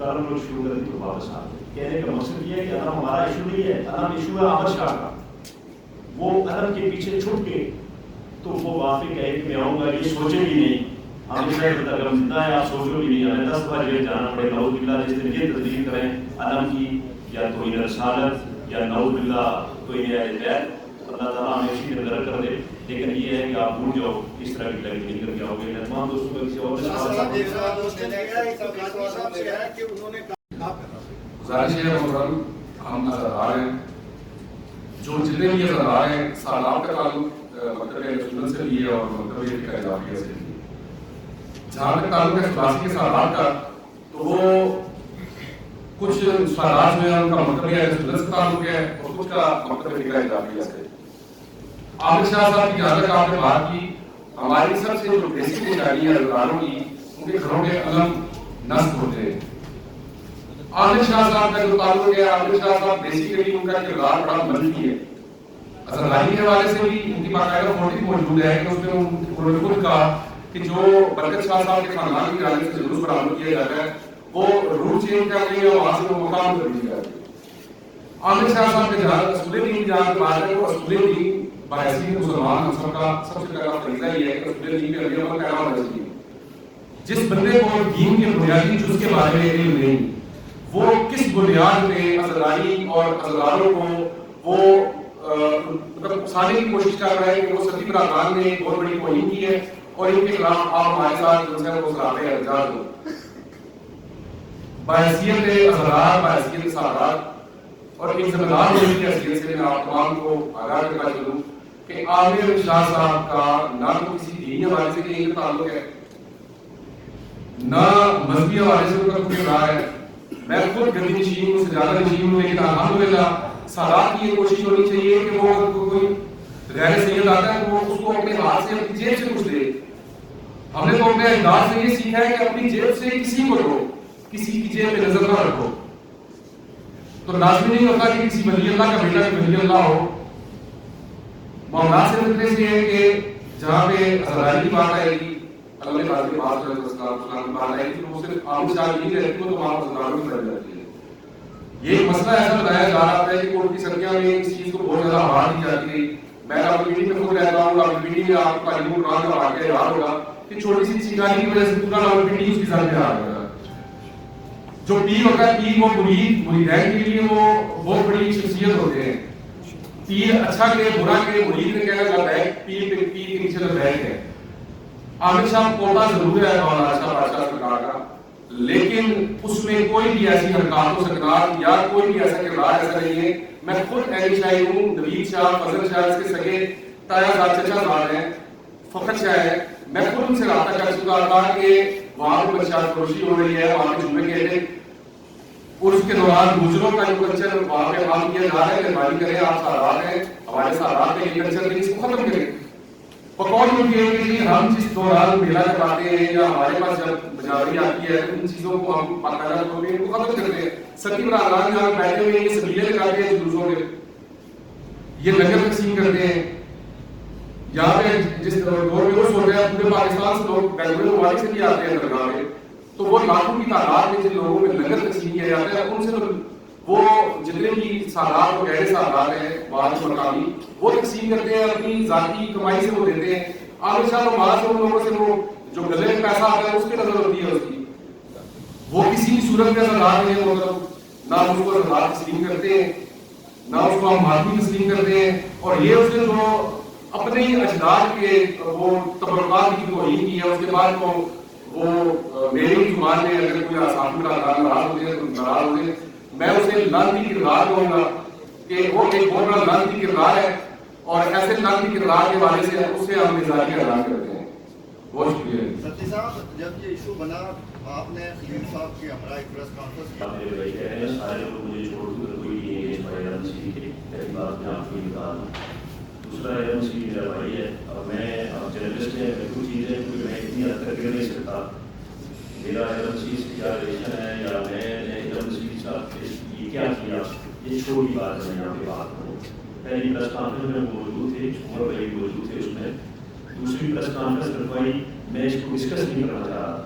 گانا گلوچ شروع کر دی تو واپس آ گئے. کہنے کا مقصد یہ ہے کہ علم ہمارا ایشو نہیں ہے، علم ایشو ہے عامر شاہ کا. وہ علم کے پیچھے چھپ کے تو وہ وہاں پہ کہے کہ میں آؤں گا، یہ سوچے بھی نہیں. عامر شاہ اگر زندہ ہے آپ سوچو بھی نہیں، ہمیں 10 دفعہ جیل جانا پڑے. نعوذ باللہ جس دن یہ تسلیم کریں علم کی یا توہین رسالت یا نعوذ باللہ توہین اہل بیت، اللہ تعالیٰ ہمیں اسی میں درک کر دے. لیکن یہ ہے کہ آپ بھول جاؤ اس طرح کی لائف نہیں کر کے آؤ گے. تمام دوستوں کو کسی اور گزارش ہے محترم، ہم ازادار ہیں، جو جتنے بھی ازادار ہیں سالات کا تعلق مکتب سنت سے بھی ہے اور مکتب فقہ اضافیہ سے بھی. جہاں تک تعلق ہے خلاصی کے سالات کا، تو وہ کچھ سالات میں ان کا مکتب سنت سے تعلق ہے اور کچھ کا مکتب فقہ اضافیہ سے. عامر شاہ صاحب کی جہاں تک آپ نے بات کی، ہماری سب سے جو بیسک نشانی ہے ازاداروں کی، ان کے گھروں کے علم نصب ہوتے ہیں. عامر شاہ صاحب کا جو تعلق ہے، عامر شاہ صاحب بیسیکلی ان کا کردار بڑا منفی ہے. ازہری کے حوالے سے بھی ان کی باقاعدہ فوٹو موجود ہے کہ اس میں انہوں نے خود کہا کہ جو برکت شاہ صاحب کے خاندان کی جانب سے جلوس برآمد کیا جاتا ہے وہ روٹ چینج کر کے وہاں سے وہ مقام کر دی جاتی ہے. عامر شاہ صاحب کے جہاں اصول دین جہاں بات ہے وہ اصول دین بحیثیت مسلمان ہم سب کا سب سے پہلا فریضہ یہ ہے کہ اصول دین پہ عمل کرنا ہونا چاہیے. جس بندے کو دین کے بنیادی جز کے بارے میں علم نہیں، وہ کس بنیاد پہ ازہری اور ازہروں کو وہ مطلب اکسانے کی کوشش کر رہا ہے کہ وہ سبھی براکان نے بہت بڑی توہین کی ہے اور ان کے خلاف آپ ہمارے ساتھ جو ہے وہ صلاح احتجاج ہو. بحیثیت ازہار، بحیثیت سادات اور ایک ذمہ دار ہونے کی حیثیت سے میں آپ تمام کو آگاہ کرنا چاہوں کہ عامر شاہ صاحب کا نہ تو کسی دینی حوالے سے کہیں کا تعلق ہے، نہ مذہبی حوالے سے ان کا کوئی رہا ہے. میں خود گدی نشین ہوں، سجادہ نشین ہوں، لیکن الحمدللہ سادات کی یہ کوشش ہونی چاہیے کہ وہ کوئی غیر سید آتا ہے وہ اس کو اپنے ہاتھ سے اپنی جیب سے کچھ دے. ہم نے تو اپنے اجداد سے یہ سیکھا ہے کہ اپنی جیب سے کسی کو دو، کسی کی جیب پہ نظر نہ رکھو. تو لازمی نہیں ہوتا کہ کسی ولی اللہ کا بیٹا بھی ولی اللہ ہو. معاملات سے ملنے سے ہے کہ جہاں پہ ازہری کی بات آئے گی، اللہ نے بات کی بات آئے گی، تو صرف عام شاہ نہیں رہتی وہ تو وہاں ازہروں کی بن جاتی ہے. یہ ایک مسئلہ ایسا بتایا جا رہا ہے کہ کورٹ کی سرکیاں میں اس چیز کو بہت زیادہ آواز دی جاتی ہے. میں راولپنڈی میں خود رہتا ہوں، راولپنڈی میں آپ کو تعلیم قرآن کا واقعہ یاد ہوگا کہ چھوٹی سی چنگاری کی وجہ سے پورا راولپنڈی اس کی سر پہ آ گیا. جو پیر ہوتا ہے، پیر وہ مریدین کے لیے وہ بہت بڑی شخصیت ہوتے ہیں. پیر اچھا کے برا کے مرید نے کہنا چاہتا ہے پیر کے نیچے لبیک ہے. عامر شاہ پوتا ضرور ہے مولانا شاہ بادشاہ سرکار کا، لیکن اس میں کوئی بھی ایسی حرکات و سکنات یا کوئی بھی ایسا کردار ایسا نہیں ہے. میں خود اہلی شاہی ہوں، نوید شاہ، فضل شاہ اس کے سگے تایا زاد چچا زاد ہیں، فخر شاہ ہے. میں خود ان سے رابطہ کر چکا تھا کہ وہاں پہ پرچار فروشی ہو رہی ہے، وہاں پہ جمعے کے دن اور اس کے دوران گجروں کا جو کلچر وہاں پہ عام کیا جا رہا ہے، مہربانی کریں آپ سارات ہیں ہمارے سارات میں یہ کلچر نہیں، اس کو ختم کریں. بقول مجھے ہے کہ ہم جس دوران میلہ کرواتے ہیں یا ہمارے پاس جب مجاوری آتی ہے ان چیزوں کو ہم باقاعدہ طور پہ ان کو ختم کرتے ہیں. سکی براہان جہاں بیٹھے ہوئے یہ سبیلے لگاتے ہیں جلوسوں میں، یہ لنگر تقسیم کرتے ہیں. یہاں پہ جس دور میں وہ سو رہے ہیں پورے پاکستان سے لوگ بیرون ممالک سے بھی آتے ہیں درگاہ میں، تو وہ لاکھوں کی تعداد میں جن لوگوں میں لنگر تقسیم کیا جاتا ہے ان سے وہ جتنے بھی سادات اور غیر سادات ہیں بعض مقامی وہ تقسیم کرتے ہیں، اپنی ذاتی کمائی سے وہ دیتے ہیں. عامر شاہ تو ماں سے ان لوگوں سے وہ جو گلے میں پیسہ آتا ہے اس کی نظر ہوتی ہے اس کی، وہ کسی بھی صورت میں سردار نہیں ہے. مطلب نہ اس کو سردار تسلیم کرتے ہیں نہ اس کو ہم مادی تسلیم کرتے ہیں. اور یہ اس نے جو اپنے اجداد کے وہ تبرکات کی توہین کی ہے، اس کے بعد وہ میری زبان میں اگر کوئی آسانی کا ناراض ہوتے ہیں تو ناراض ہوتے ہیں، میں اسے لانتی کردار کہوں گا کہ وہ ایک بہت بڑا لانتی کردار ہے. اور ایسے لانتی کردار کے حوالے سے اس سے ہم مزاجی اعلان کرتے ہیں. بہت شکریہ. ستی صاحب جب یہ ایشو بنا آپ نے خلیل صاحب کے ہمراہ ایک پریس کانفرنس سارے لوگ مجھے چھوڑ کر کوئی پہلی بات میں آپ کو یہ بتا دوں. دوسرا میرا بھائی ہے اور میں جرنلسٹ ہے، کچھ چیزیں کیونکہ میں اتنی حد تک کر نہیں سکتا. میرا ایجنسی سے کیا ریلیشن ہے یا میں ایجنسی کے ساتھ یہ کیا کیا یہ چھوٹی بات ہے. میں یہاں پہ بات کروں. پہلی پریس کانفرنس میں موجود تھے، عمر بھائی موجود تھے اس میں. دوسری پریس کانفرنس رکھوائی، میں اس کو ڈسکس نہیں کرنا چاہ رہا تھا.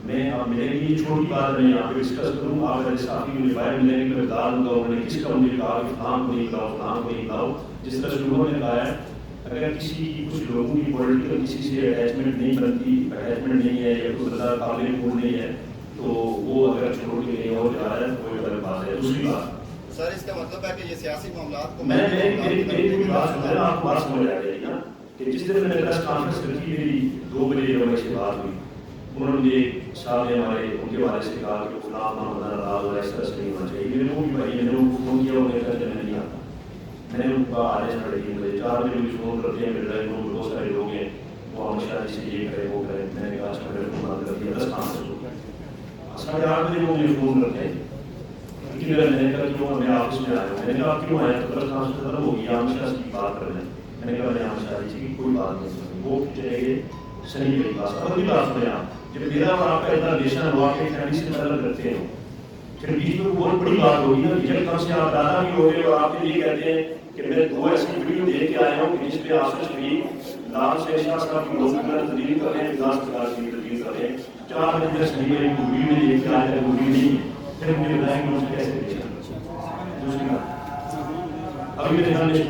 میں اب میرے لیے چھوٹی بات میں یہاں پہ ڈسکس کروں. آپ میرے ساتھی مجھے باہر ملنے میں بتا دوں گا میں نے کس کا مجھے کہا کہ فلاں کو نہیں بلاؤ فلاں کو نہیں بلاؤ. جس طرح شروع نے کہا ہے اگر کسی کچھ لوگوں کی پولیٹیکل کسی سے اٹیچمنٹ نہیں بنتی، اٹیچمنٹ نہیں ہے یا کوئی زیادہ قابل قبول نہیں ہے تو وہ اگر چھوڑ کے کہیں اور جا رہا ہے تو کوئی غلط بات ہے. دوسری بات سر اس کا مطلب ہے کہ یہ سیاسی معاملات کو میری بات سمجھ رہا آپ کو بات سمجھ آ جائے گی نا کہ جس دن میں نے پریس کانفرنس رکھی میری 2 بجے جو سے بات ہوئی، انہوں نے مجھے صاحب نے ہمارے ان کے والے سے کہا کہ فلاں بندہ ناراض ہو رہا ہے، اس طرح سے نہیں ہونا چاہیے. میرے کو بھی بھائی میں نے ان کو فون کیا انہوں نے کہا کہ میں نہیں آتا. میں نے ان کو کہا آج ساڑھے 3 بجے 4 بجے مجھے فون کرتے ہیں، میرے لائف میں بہت سارے لوگ ہیں وہ ہمیشہ جسے یہ کرے وہ کرے. میں نے کہا اچھا میرے فون بند کر دیا. 10 کانفرنس ہو گیا. 8:30 بجے وہ مجھے فون کرتے ہیں کیونکہ میں نے کہا کیوں میں آفس میں آیا ہوں. میں نے کہا کیوں آیا تو 10 کانفرنس ختم ہو گئی ہمیشہ کی بات کر رہے ہیں. میں نے کہا میں ہمیشہ جی کی کوئی بات نہیں سنی. وہ چلے گئے سنی میری بات. اب بھی بات سنیں آپ جب میرا اور آپ کا اتنا ریلیشن ہوا کہ فیملی سے مدد کرتے ہیں پھر بیچ میں بہت بڑی بات ہوگی نا، جب کم سے آپ دادا بھی ہو گئے اور آپ کے لیے کہتے ہیں کہ میں 2 ایسی ویڈیو دیکھ کے آیا ہوں کہ جس پہ آصف شریف لال سے شاہ صاحب کی موجودہ تبدیل کر رہے ہیں، وکاس پرکاش کی تبدیل کر رہے ہیں، 4 بجے سنی میں مووی میں دیکھ کے آیا ہے، مووی نہیں ہے، پھر مجھے بتائیں کہ اس کیسے دیکھا دوسری بات ابھی میرے خیال میں